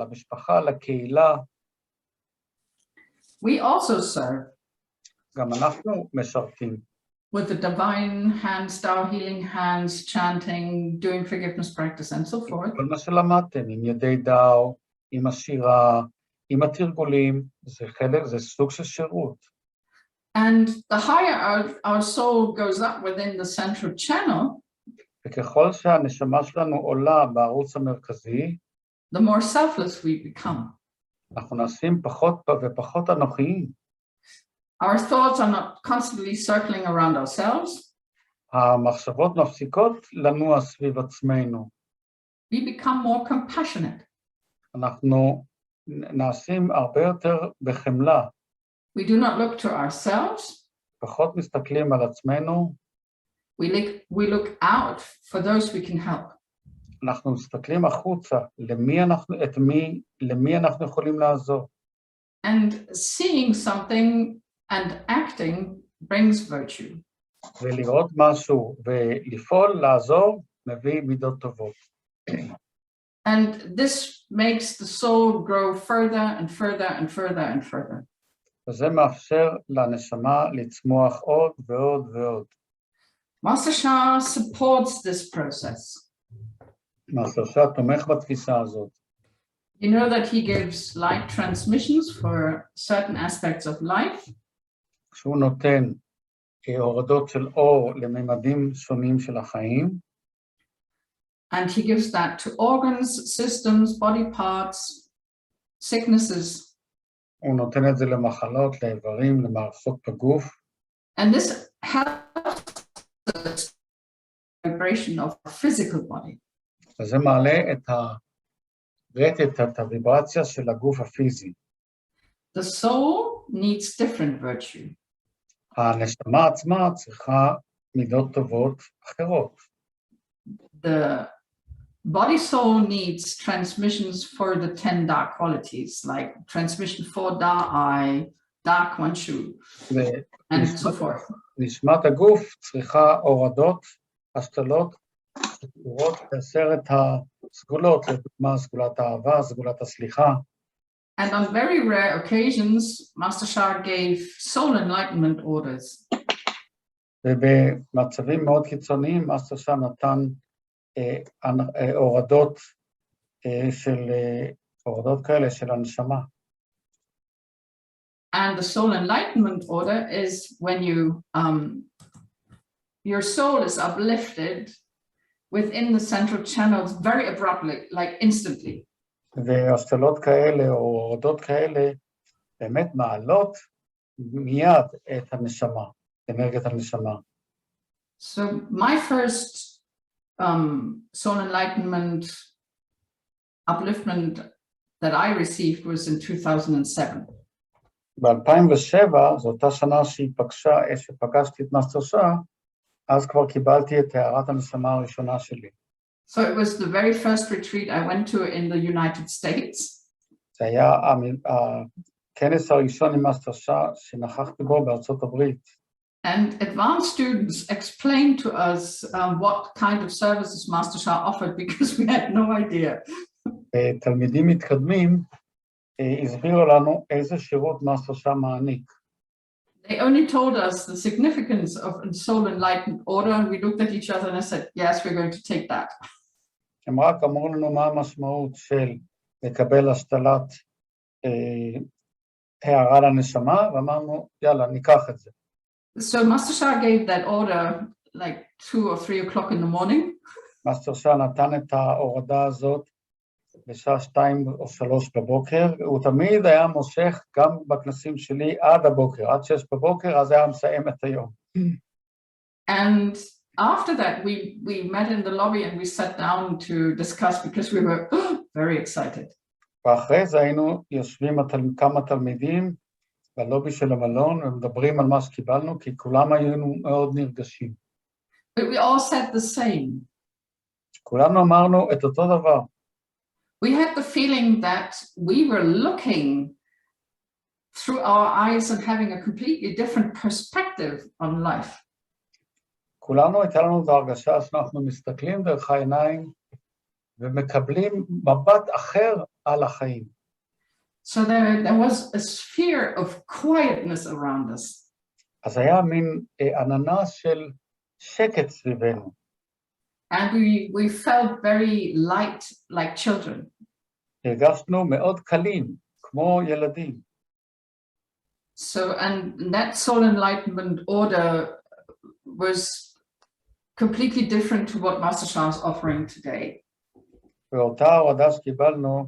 למשפחה, לקהילה. We also serve גם אנחנו משרתים. with the divine hands, star healing hands, chanting, doing forgiveness practice, and so forth. כל מה שלמדתם, עם ידי דאו, עם השירה, עם התרגולים, זה סוג של שירות. And the higher our soul goes up within the central channel, וככל שהנשמה שלנו עולה בערוץ המרכזי, the more selfless we become. אנחנו נעשים פחות ופחות אנוכיים. Our thoughts are not constantly circling around ourselves. המחשבות מפסיקות לנוע סביב עצמנו. We become more compassionate. אנחנו נעשים הרבה יותר בחמלה. We do not look to ourselves. פחות מסתכלים על עצמנו. We look out for those we can help. אנחנו מסתכלים החוצה, למי אנחנו יכולים לעזור. And seeing something and acting brings virtue. ולראות משהו ולפעול, לעזור, מביא מידות טובות. And this makes the soul grow further and further and further and further. וזה מאפשר לנשמה לצמוח עוד ועוד ועוד. Master Shah supports this process. מאסטר שאה תומך בתפיסה הזאת. You know that he gives light transmissions for certain aspects of life. שהוא נותן הורדות של אור לממדים שונים של החיים. And he gives that to organs, systems, body parts, sicknesses. הוא נותן את זה למחלות, לאיברים, למערכות בגוף. And this helps the vibration of our physical body. וזה מעלה את הוויברציה של הגוף הפיזי. The soul needs different virtue. הנשמה עצמה צריכה מידות טובות אחרות. The body soul needs transmissions for the 10 dark qualities, like transmission for Da I, dark Wanshu, and so forth. נשמת הגוף צריכה הורדות, השתלות, שקורות בעשרת הסגולות, לדוגמה סגולת האהבה, סגולת הסליחה. And on very rare occasions, Master Shah gave soul enlightenment orders. ובמצבים מאוד קיצוניים, מאסטר שאה נתן הורדות כאלה של הנשמה. And the soul enlightenment order is when your soul is uplifted within the central channels very abruptly, like instantly. והשתלות כאלה או הורדות כאלה באמת מעלות מיד את הנשמה, אנרגיית הנשמה. So my first soul enlightenment upliftment that I received was in 2007. ב-2007, זו אותה שנה שפגשתי את מאסטר שאה, אז כבר קיבלתי את הערת הנשמה הראשונה שלי. So it was the very first retreat I went to in the United States. זה היה הכנס הראשון עם מאסטר שאה שנכחתי בו בארצות הברית. And advanced students explained to us what kind of services Master Shah offered because we had no idea. תלמידים מתקדמים הסבירו לנו איזה שירות מאסטר שאה מעניק. They only told us the significance of a soul enlightened order, and we looked at each other and I said, yes, we're going to take that. הם רק אמרו לנו מה המשמעות של לקבל השתלת הערה לנשמה, ואמרנו, יאללה, ניקח את זה. So Master Shah gave that order like 2 or 3 o'clock in the morning. מאסטר שאה נתן את ההורדה הזאת בשעה 2 או 3 בבוקר, הוא תמיד היה מושך גם בכנסים שלי עד הבוקר, עד 6 בבוקר, אז היה מסיים את היום. And after that, we met in the lobby and we sat down to discuss because we were very excited. ואחרי זה היינו יושבים כמה תלמידים בלובי של המלון ומדברים על מה שקיבלנו, כי כולם היינו מאוד נרגשים. But we all said the same. כולנו אמרנו את אותו דבר. We had the feeling that we were looking through our eyes and having a completely different perspective on life. כולנו הייתה לנו את ההרגשה שאנחנו מסתכלים דרך העיניים ומקבלים מבט אחר על החיים. So there was a sphere of quietness around us. אז היה מין עננה של שקט סביבנו. And we felt very light, like children. הרגשנו מאוד קלים, כמו ילדים. So, and that soul enlightenment order was completely different to what Master Sha is offering today. ואותה ההורדה שקיבלנו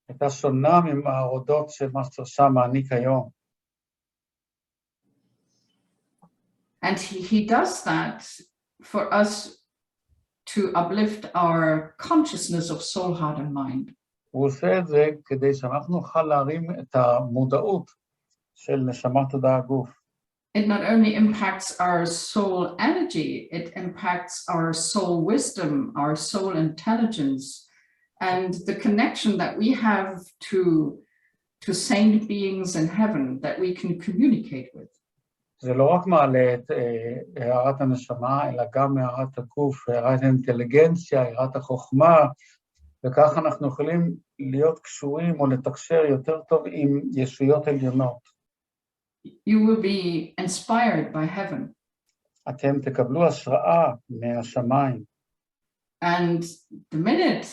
הייתה שונה מההורדות שמאסטר שאה מעניק היום. And he does that for us to uplift our consciousness of soul, heart, and mind. הוא עושה את זה כדי שאנחנו נוכל להרים את המודעות של נשמה תודעה גוף. It not only impacts our soul energy, it impacts our soul wisdom, our soul intelligence, and the connection that we have to saint beings in heaven that we can communicate with. זה לא רק מעלה את הערת הנשמה, אלא גם הערת הגוף, הערת האינטליגנציה, הערת החוכמה, וכך אנחנו יכולים להיות קשורים או לתקשר יותר טוב עם ישויות עליונות. You will be inspired by heaven. אתם תקבלו השראה מהשמיים. And the minute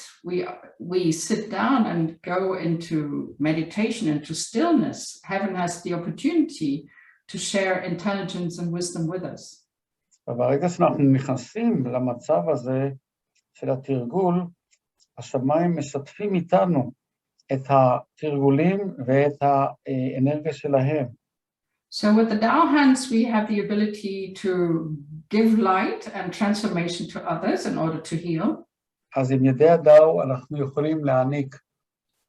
we sit down and go into meditation, into stillness, heaven has the opportunity to share intelligence and wisdom with us. וברגע שאנחנו נכנסים למצב הזה של התרגול, השמיים משתפים איתנו את התרגולים ואת האנרגיה שלהם. So with the Tao hands, we have the ability to give light and transformation to others in order to heal. אז עם ידי הדאו אנחנו יכולים להעניק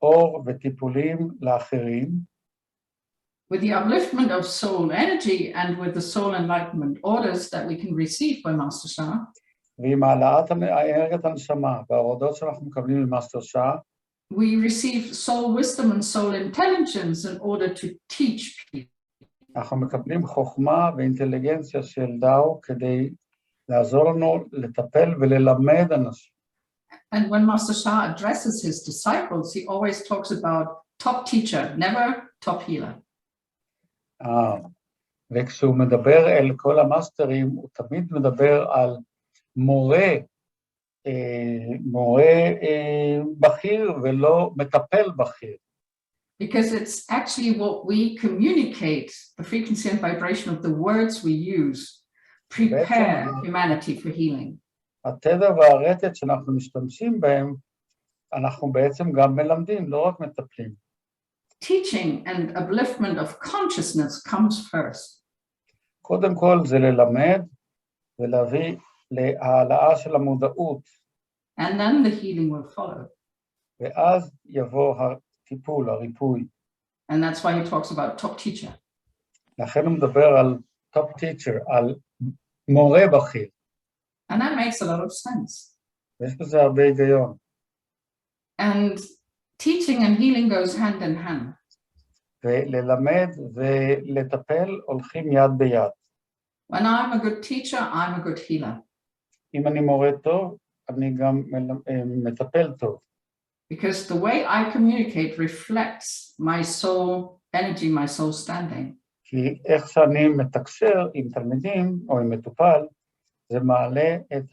אור וטיפולים לאחרים. With the upliftment of soul energy and with the soul enlightenment orders that we can receive by Master Sha, ועם העלאת אנרגיית הנשמה וההורדות שאנחנו מקבלים ממאסטר שאה, we receive soul wisdom and soul intelligence in order to teach people. אנחנו מקבלים חוכמה ואינטליגנציה של דאו כדי לעזור לנו לטפל וללמד אנשים. And when Master Sha addresses his disciples, he always talks about top teacher, never top healer. וכשהוא מדבר אל כל המאסטרים, הוא תמיד מדבר על מורה בכיר ולא מטפל בכיר. Because it's actually what we communicate, the frequency and vibration of the words we use, prepare humanity for healing. התדר והרטט שאנחנו משתמשים בהם, אנחנו בעצם גם מלמדים, לא רק מטפלים. Teaching and upliftment of consciousness comes first. קודם כל זה ללמד ולהביא להעלאה של המודעות. And then the healing will follow. ואז יבוא הטיפול, הריפוי. And that's why he talks about top teacher. לכן הוא מדבר על top teacher, על מורה בכיר. And that makes a lot of sense. ויש בזה הרבה היגיון. And teaching and healing goes hand in hand. וללמד ולטפל הולכים יד ביד. When I'm a good teacher, I'm a good healer. אם אני מורה טוב, אני גם מטפל טוב. Because the way I communicate reflects my soul energy, my soul standing. כי איך שאני מתקשר עם תלמידים או עם מטופל, זה מעלה את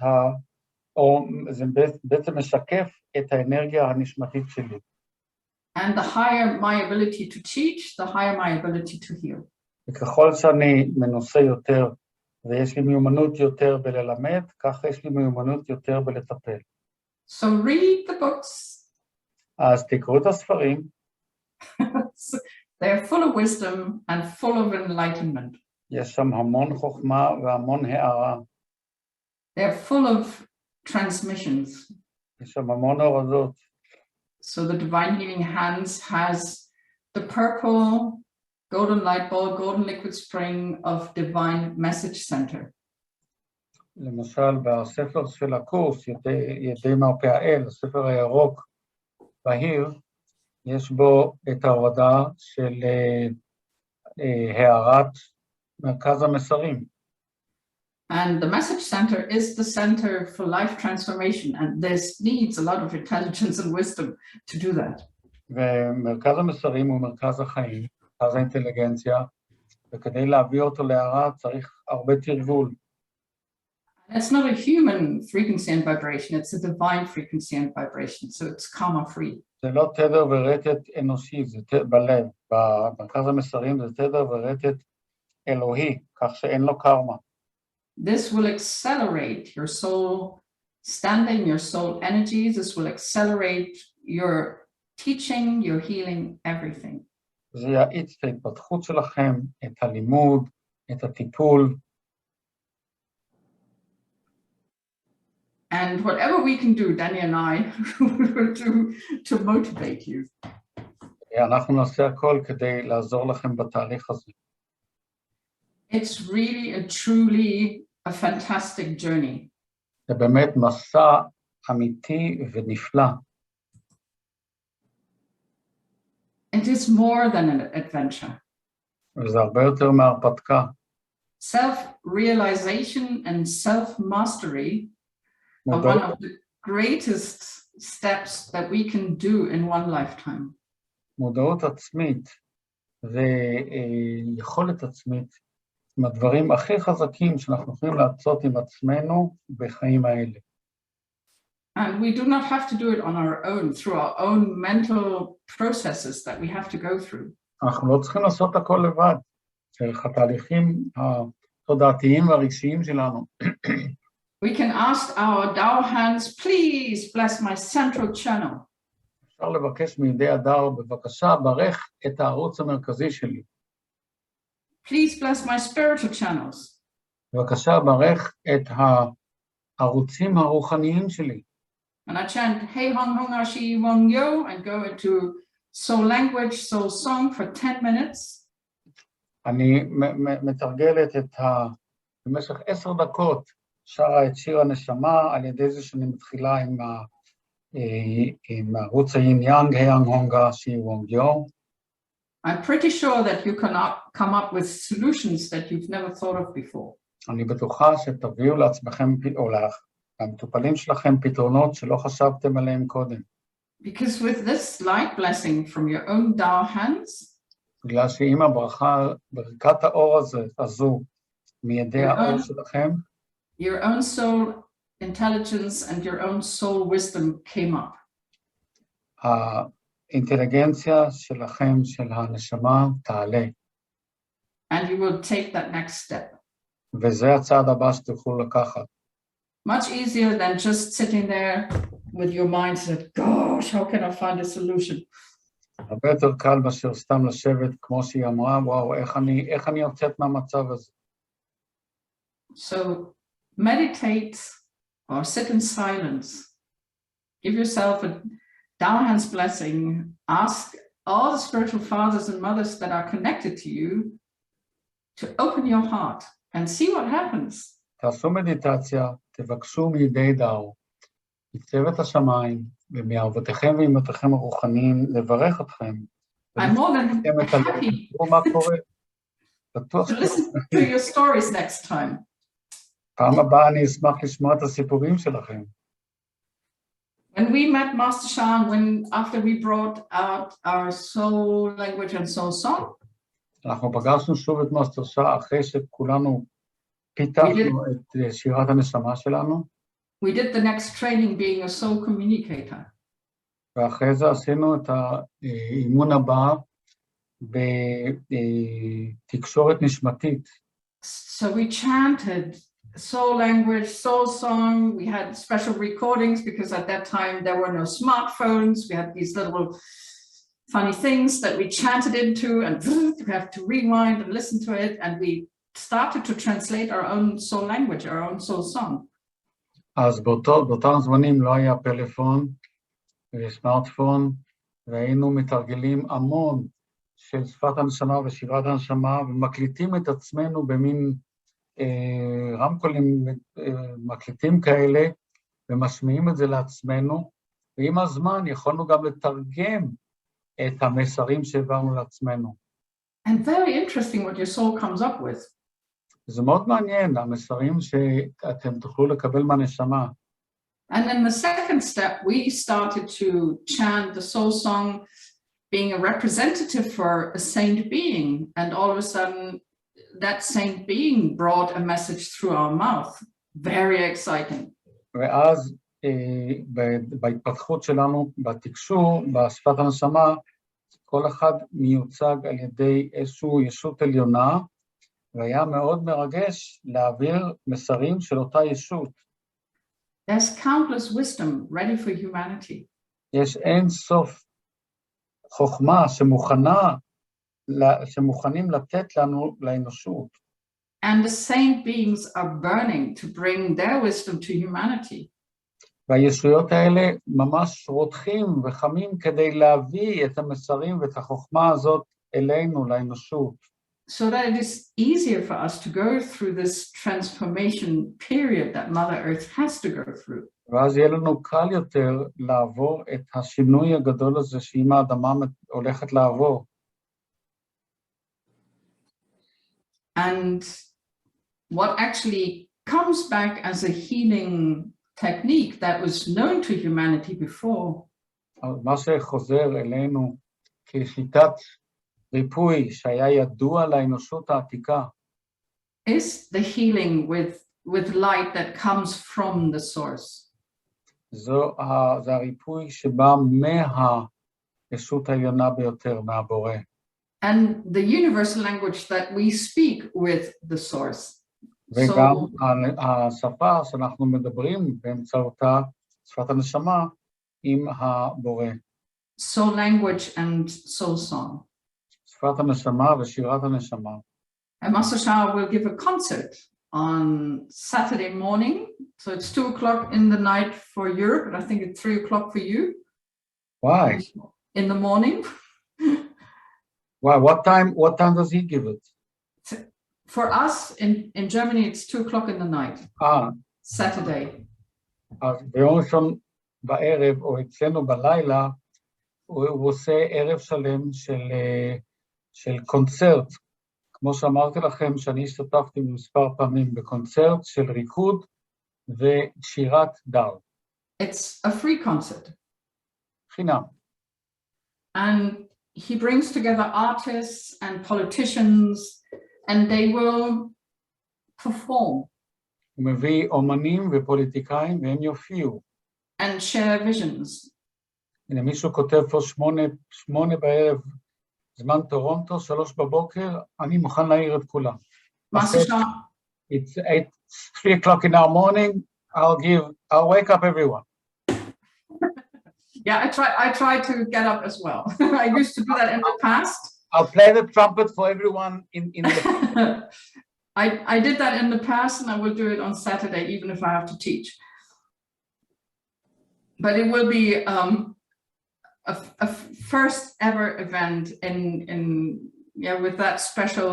או זה בעצם משקף את האנרגיה הנשמתית שלי. And the higher my ability to teach, the higher my ability to heal. וככל שאני מנוסה יותר ויש לי מיומנות יותר בללמד, ככה יש לי מיומנות יותר בלטפל. So read the books. אז תקראו את הספרים. They're full of wisdom and full of enlightenment. יש שם המון חוכמה והמון הערה. They're full of transmissions. יש שם המון הורדות. So the Divine Healing Hands has the purple golden light ball, golden liquid spring of Divine Message Center. למשל, בספר של הקורס, ידי מרפא האל, הספר הירוק בהיר, יש בו את ההורדה של הערת מרכז המסרים. And the Message Center is the center for life transformation, and this needs a lot of intelligence and wisdom to do that. ומרכז המסרים הוא מרכז החיים, מרכז האינטליגנציה, וכדי להביא אותו להערה צריך הרבה תרגול. It's not a human frequency and vibration, it's a divine frequency and vibration, so it's karma free. זה לא תדר ורטט אנושי, זה בלב, במרכז המסרים זה תדר ורטט אלוהי, כך שאין לו קרמה. This will accelerate your soul standing, your soul energies. This will accelerate your teaching, your healing, everything. זה יאיץ את ההתפתחות שלכם, את הלימוד, את הטיפול. And whatever we can do, Danny and I will do to motivate you. אנחנו נעשה הכל כדי לעזור לכם בתהליך הזה. It's really and truly a fantastic journey. זה באמת מסע אמיתי ונפלא. It is more than an adventure. וזה הרבה יותר מהרפתקה. Self-realization and self-mastery are one of the greatest steps that we can do in one lifetime. מודעות עצמית ויכולת עצמית הם הדברים הכי חזקים שאנחנו יכולים לעשות עם עצמנו בחיים האלה. And we do not have to do it on our own, through our own mental processes that we have to go through. אנחנו לא צריכים לעשות הכל לבד, דרך התהליכים התודעתיים והרגשיים שלנו. We can ask our Tao hands, please bless my central channel. אפשר לבקש מידי הדר, בבקשה, ברך את הערוץ המרכזי שלי. Please bless my spiritual channels. בבקשה, ברך את הערוצים הרוחניים שלי. And I chant, Hey Hong Hong Ashi Wong Yo, and go into soul language, soul song for 10 minutes. אני מתרגלת במשך 10 דקות, שרה את שיר הנשמה, על ידי זה שאני מתחילה עם ערוץ היין יאנג, היאנג הונגה, שי וונג יו. I'm pretty sure that you cannot come up with solutions that you've never thought of before. אני בטוחה שתביאו לעצמכם או למטופלים שלכם פתרונות שלא חשבתם עליהם קודם. Because with this light blessing from your own Tao hands, בגלל שאם ברכת האור הזו מידי האור שלכם, your own soul intelligence and your own soul wisdom came up. האינטליגנציה שלכם, של הנשמה, תעלה. And you will take that next step. וזה הצעד הבא שתוכלו לקחת. Much easier than just sitting there with your mind said, gosh, how can I find a solution? הרבה יותר קל מאשר סתם לשבת, כמו שהיא אמרה, וואו, איך אני יוצאת מהמצב הזה? So meditate or sit in silence. Give yourself a Tao hands blessing. Ask all the spiritual fathers and mothers that are connected to you to open your heart and see what happens. תעשו מדיטציה, תבקשו מידי דאו, מצוות השמיים, ומאהובתכם ואימותיכם הרוחניים, לברך אתכם. I'm more than happy to listen to your stories next time. פעם הבאה אני אשמח לשמוע את הסיפורים שלכם. When we met Master Sha, after we brought out our soul language and soul song, אנחנו פגשנו שוב את מאסטר שעה אחרי שכולנו פיתחנו את שירת הנשמה שלנו. We did the next training being a soul communicator. ואחרי זה עשינו את האימון הבא בתקשורת נשמתית. So we chanted soul language, soul song. We had special recordings because at that time there were no smartphones. We had these little funny things that we chanted into, and we have to rewind and listen to it. And we started to translate our own soul language, our own soul song. אז באותם זמנים לא היה פלאפון וסמארטפון, והיינו מתרגלים המון של שפת הנשמה ושירת הנשמה, ומקליטים את עצמנו במין רמקולים מקליטים כאלה, ומשמיעים את זה לעצמנו, ועם הזמן יכולנו גם לתרגם את המסרים שהעברנו לעצמנו. And very interesting what your soul comes up with. זה מאוד מעניין, המסרים שאתם תוכלו לקבל מהנשמה. And then the second step, we started to chant the soul song being a representative for a saint being. And all of a sudden, that saint being brought a message through our mouth. Very exciting. ואז בהתפתחות שלנו, בתקשור, בשפת הנשמה, כל אחד מיוצג על ידי איזושהי ישות עליונה, והיה מאוד מרגש להעביר מסרים של אותה ישות. There's countless wisdom ready for humanity. יש אין סוף חוכמה שמוכנים לתת לנו לאנושות. And the saint beings are burning to bring their wisdom to humanity. והישויות האלה ממש רותחים וחמים כדי להביא את המסרים ואת החוכמה הזאת אלינו, לאנושות. So that it is easier for us to go through this transformation period that Mother Earth has to go through. ואז יהיה לנו קל יותר לעבור את השינוי הגדול הזה שאם האדמה הולכת לעבור. And what actually comes back as a healing technique that was known to humanity before. מה שחוזר אלינו כשיטת ריפוי שהיה ידוע לאנושות העתיקה. Is the healing with light that comes from the source. זה הריפוי שבא מהישות העליונה ביותר, מהבורא. And the universal language that we speak with the source. וגם השפה שאנחנו מדברים באמצעותה, שפת הנשמה, עם הבורא. Soul language and soul song. שפת הנשמה ושירת הנשמה. And Master Shah will give a concert on Saturday morning. So it's 2:00 in the night for Europe, and I think it's 3:00 for you. Why? In the morning. Why? What time does he give it? For us in Germany, it's 2:00 in the night. Saturday. ביום ראשון בערב, או אצלנו בלילה, הוא עושה ערב שלם של קונצרט. כמו שאמרתי לכם, שאני השתתפתי מספר פעמים בקונצרט של ריקוד ושירת דל. It's a free concert. חינם. And he brings together artists and politicians, and they will perform. הוא מביא אומנים ופוליטיקאים, והם יופיעו. And share visions. הנה, מישהו כותב פה 8 בערב, זמן טורונטו, 3 בבוקר, אני מוכן להעיר את כולם. It's 3:00 in the morning, I'll wake up everyone. Yeah, I try to get up as well. I used to do that in the past. I'll play the trumpet for everyone in the... I did that in the past, and I will do it on Saturday, even if I have to teach. But it will be a first ever event with that special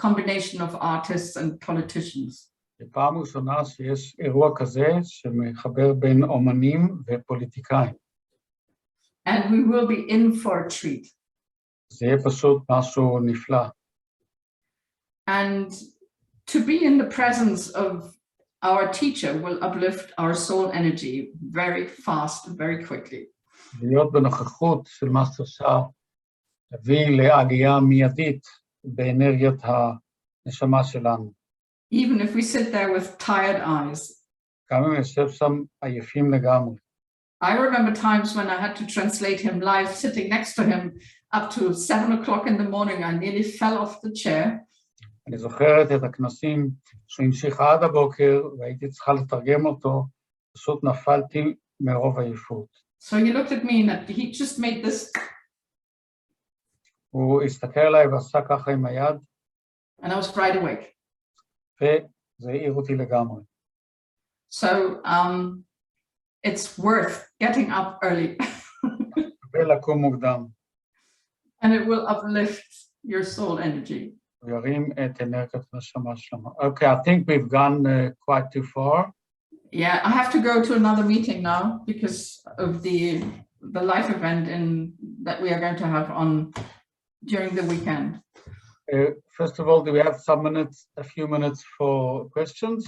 combination of artists and politicians. פעם ראשונה שיש אירוע כזה שמחבר בין אומנים ופוליטיקאים. And we will be in for a treat. זה יהיה פשוט משהו נפלא. And to be in the presence of our teacher will uplift our soul energy very fast, very quickly. להיות בנוכחות של מאסטר שאה, תביא לעלייה מיידית באנרגיית הנשמה שלנו. Even if we sit there with tired eyes. גם אם יושב שם עייפים לגמרי. I remember times when I had to translate him live, sitting next to him up to 7:00 in the morning. I nearly fell off the chair. אני זוכרת את הכנסים שהוא המשיך עד הבוקר, והייתי צריכה לתרגם אותו, פשוט נפלתי מרוב עייפות. So he looked at me and he just made this. הוא הסתכל עליי ועשה ככה עם היד. And I was right awake. וזה העיר אותי לגמרי. So it's worth getting up early. ולקום מוקדם. And it will uplift your soul energy. ירים את אנרגיית הנשמה שלנו. Okay, I think we've gone quite too far. Yeah, I have to go to another meeting now because of the life event that we are going to have during the weekend. First of all, do we have a few minutes for questions?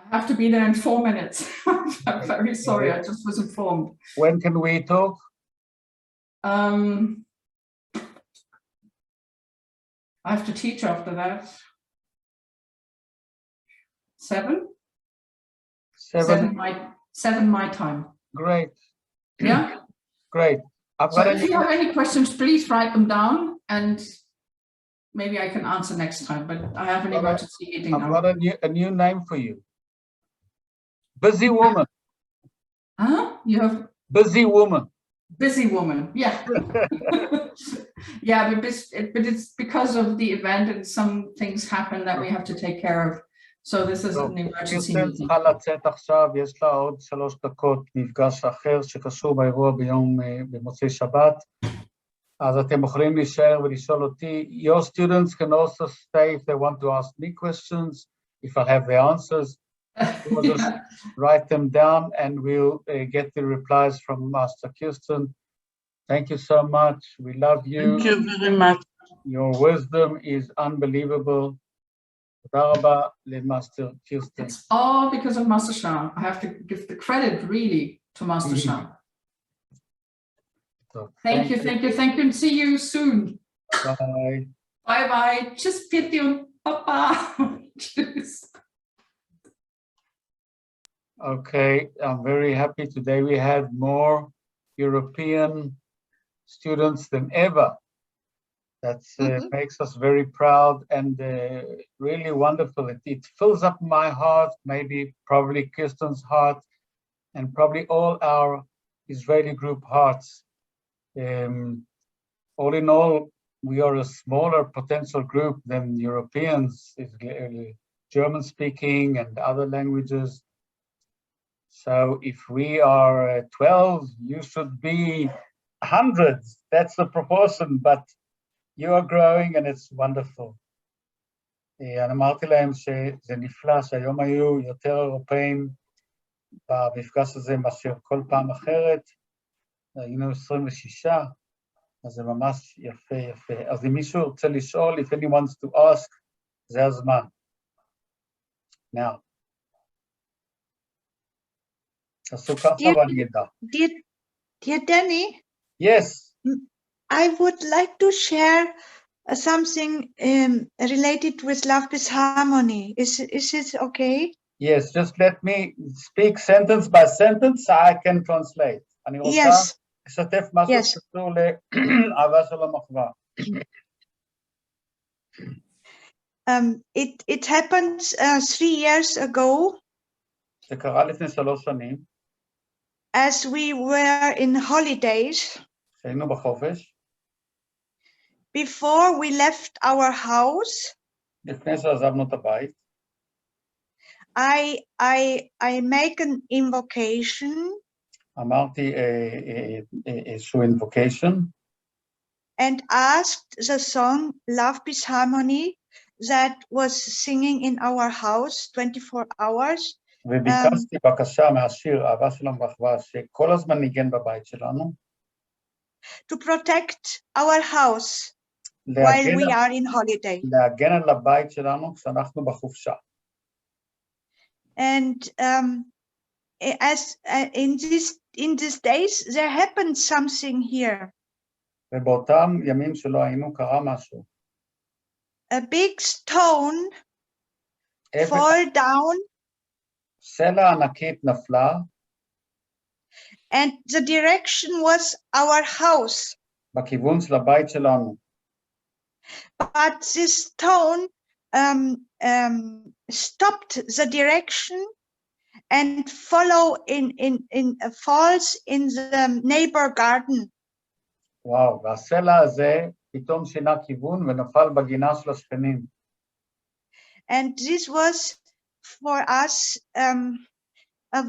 I have to be there in 4 minutes. I'm very sorry, I just was informed. When can we talk? I have to teach after that. 7? 7. 7 my time. Great. Yeah. Great. I've So got if you have any questions, please write them down, and maybe I can answer next time. But I have an emergency meeting I've now. got a new name for you. Busy woman. Huh? You have Busy woman. busy woman. Yeah. Yeah, but it's because of the event and some things happen that we have to take care of. So this is an emergency קירסטן meeting. צריכה לצאת עכשיו, יש לה עוד 3 דקות מפגש אחר שקשור באירוע במוצאי שבת. אז אתם יכולים להישאר ולשאול אותי. Your students can also stay if they want to ask me questions, if I have the answers. We'll just write them down and we'll get the replies from Master Kirsten. Thank you so much. We love you. Thank you very much. Your wisdom is unbelievable. תודה רבה לMaster Kirsten. It's all because of Master Shah. I have to give the credit really to Master Shah. So, Thank you, and see you soon. Bye. Bye. Tschüss, Pitti und Papa. Tschüss. Okay, I'm very happy today. We had more European students than ever. That makes us very proud and really wonderful. It fills up my heart, maybe probably Kirsten's heart, and probably all our Israeli group hearts. All in all, we are a smaller potential group than Europeans, German speaking and other languages. So if we are 12, you should be hundreds. That's the proportion, but you are growing and it's wonderful. אני אמרתי להם שזה נפלא שהיום היו יותר אירופאים במפגש הזה מאשר כל פעם אחרת. היינו 26, אז זה ממש יפה. אז אם מישהו רוצה לשאול, if anyone wants to ask, זה הזמן. Now. תעשו ככה ואני אדע. Dear Danny? Yes. I would like to share something related with Love with Harmony. Is it okay? Yes, just let me speak sentence by sentence so I can translate. אני רוצה לשתף משהו שקשור לאהבה של המחווה. It happened 3 years ago. זה קרה לפני 3 שנים. As we were in holidays. שהיינו בחופש. Before we left our house. לפני שעזבנו את הבית. I make an invocation. אמרתי איזשהו invocation. And asked the song Love Peace Harmony that was singing in our house 24 hours. וביקשתי בקשה מהשיר אהבה של המחווה שכל הזמן ניגן בבית שלנו. To protect our house while we are in holiday. להגן על הבית שלנו כשאנחנו בחופשה. And as in these days there happened something here. ובאותם ימים שלא היינו קרה משהו. A big stone fall down. סלע ענקית נפלה. And the direction was our house. בכיוון של הבית שלנו. But this stone stopped the direction and falls in the neighbor garden. וואו, והסלע הזה פתאום שינה כיוון ונפל בגינה של השכנים. And this was for us a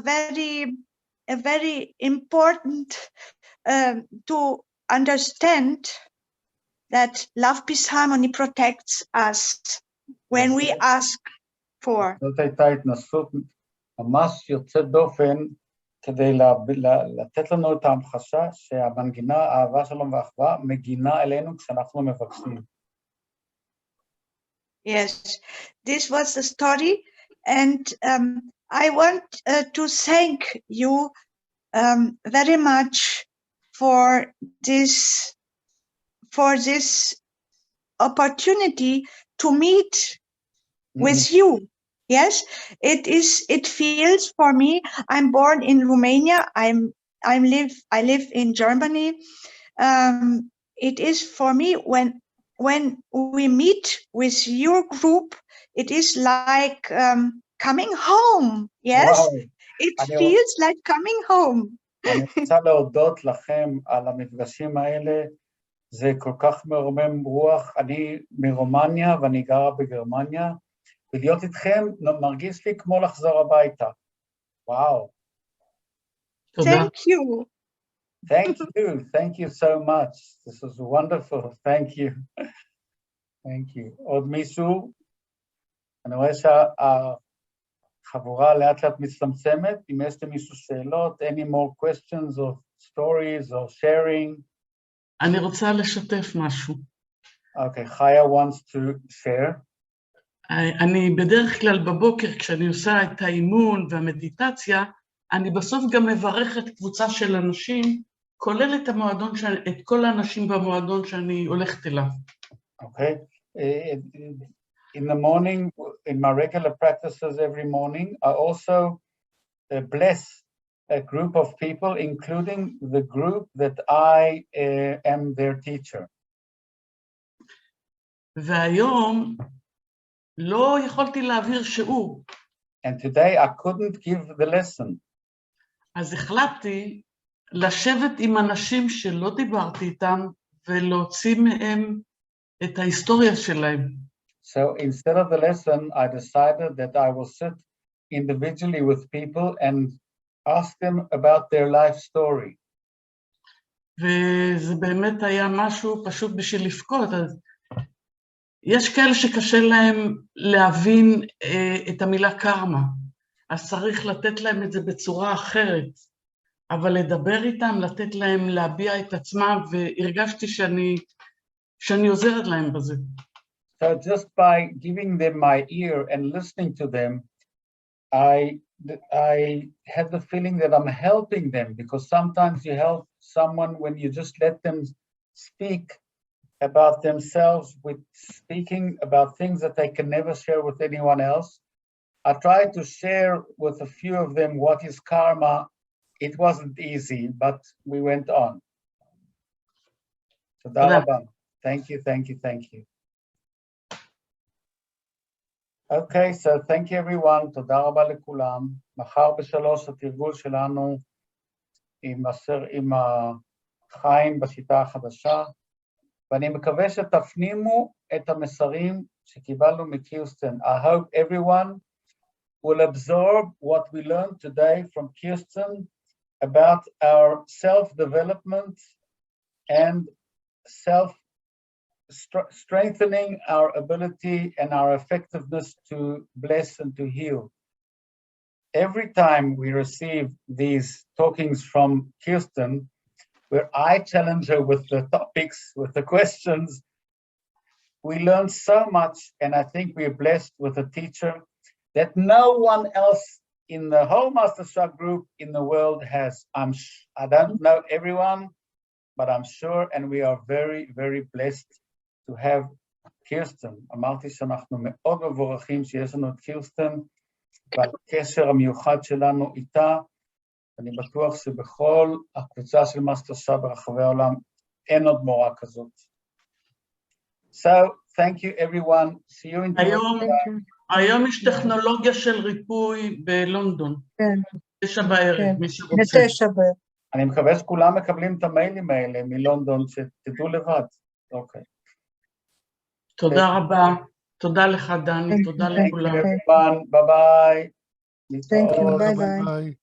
very important to understand that Love, Peace, Harmony protects us when we ask for. זאת הייתה התנסות ממש יוצאת דופן כדי לתת לנו את ההמחשה שהמנגינה, האהבה שלום ואחווה, מגינה אלינו כשאנחנו מבקשים. Yes, this was the story, and I want to thank you very much for this opportunity to meet with you Yes, it feels for me, I'm born in Romania, I live in Germany. It is for me when we meet with your group, it is like coming home. Yes, וואו, it אני- feels like coming home. אני רוצה להודות לכם על המפגשים האלה, זה כל כך מרומם רוח, אני מרומניה ואני גרה בגרמניה, ולהיות איתכם מרגיש לי כמו לחזור הביתה. וואו. תודה. Thank you. Thank you so much. This was wonderful, thank you. Thank you. עוד מישהו? אני רואה שהחבורה לאט לאט מצטמצמת, אם יש למישהו שאלות, any more questions or stories or sharing? אני רוצה לשתף משהו. Okay, Chaya wants to share. אני בדרך כלל בבוקר, כשאני עושה את האימון והמדיטציה, אני בסוף גם מברכת קבוצה של אנשים, כולל את כל האנשים במועדון שאני הולכת אליו. Okay. In the morning, in my regular practices every morning, I also bless a group of people, including the group that I am their teacher. והיום לא יכולתי להעביר שיעור. And today I couldn't give the lesson. אז החלטתי לשבת עם אנשים שלא דיברתי איתם, ולהוציא מהם את ההיסטוריה שלהם. So instead of the lesson, I decided that I will sit individually with people and ask them about their life story. וזה באמת היה משהו פשוט בשביל לפקוד. אז יש כאלה שקשה להם להבין את המילה קרמה, אז צריך לתת להם את זה בצורה אחרת, אבל לדבר איתם, לתת להם להביע את עצמם, והרגשתי שאני עוזרת להם בזה. So just by giving them my ear and listening to them, I had the feeling that I'm helping them, because sometimes you help someone when you just let them speak about themselves, with speaking about things that they can never share with anyone else. I tried to share with a few of them what is karma. It wasn't easy, but we went on. תודה רבה. Thank you. Okay, so thank you everyone, תודה רבה לכולם. מחר ב3 התרגול שלנו עם החיים בשיטה החדשה, ואני מקווה שתפנימו את המסרים שקיבלנו מקירסטן. I hope everyone will absorb what we learned today from Kirsten about our self-development and strengthening our ability and our effectiveness to bless and to heal. Every time we receive these talkings from Kirsten, where I challenge her with the topics, with the questions, we learn so much, and I think we're blessed with a teacher that no one else in the whole Master Shah group in the world has. I don't know everyone, but I'm sure, and we are very, very blessed to have Kirsten. אמרתי שאנחנו מאוד מבורכים שיש לנו את קירסטן, והקשר המיוחד שלנו איתה, אני בטוח שבכל הקבוצה של מאסטר שעה ברחבי העולם אין עוד מורה כזאת. So, thank you everyone. See you in היום יש טכנולוגיה של ריפוי בלונדון. כן. 9 בערב, מי שרוצה. ב9 בערב. אני מקווה שכולם מקבלים את המיילים האלה מלונדון, שתדעו לבד. אוקיי. תודה רבה. תודה לך, דני. תודה לכולם. ביי ביי. Thank you. Bye bye.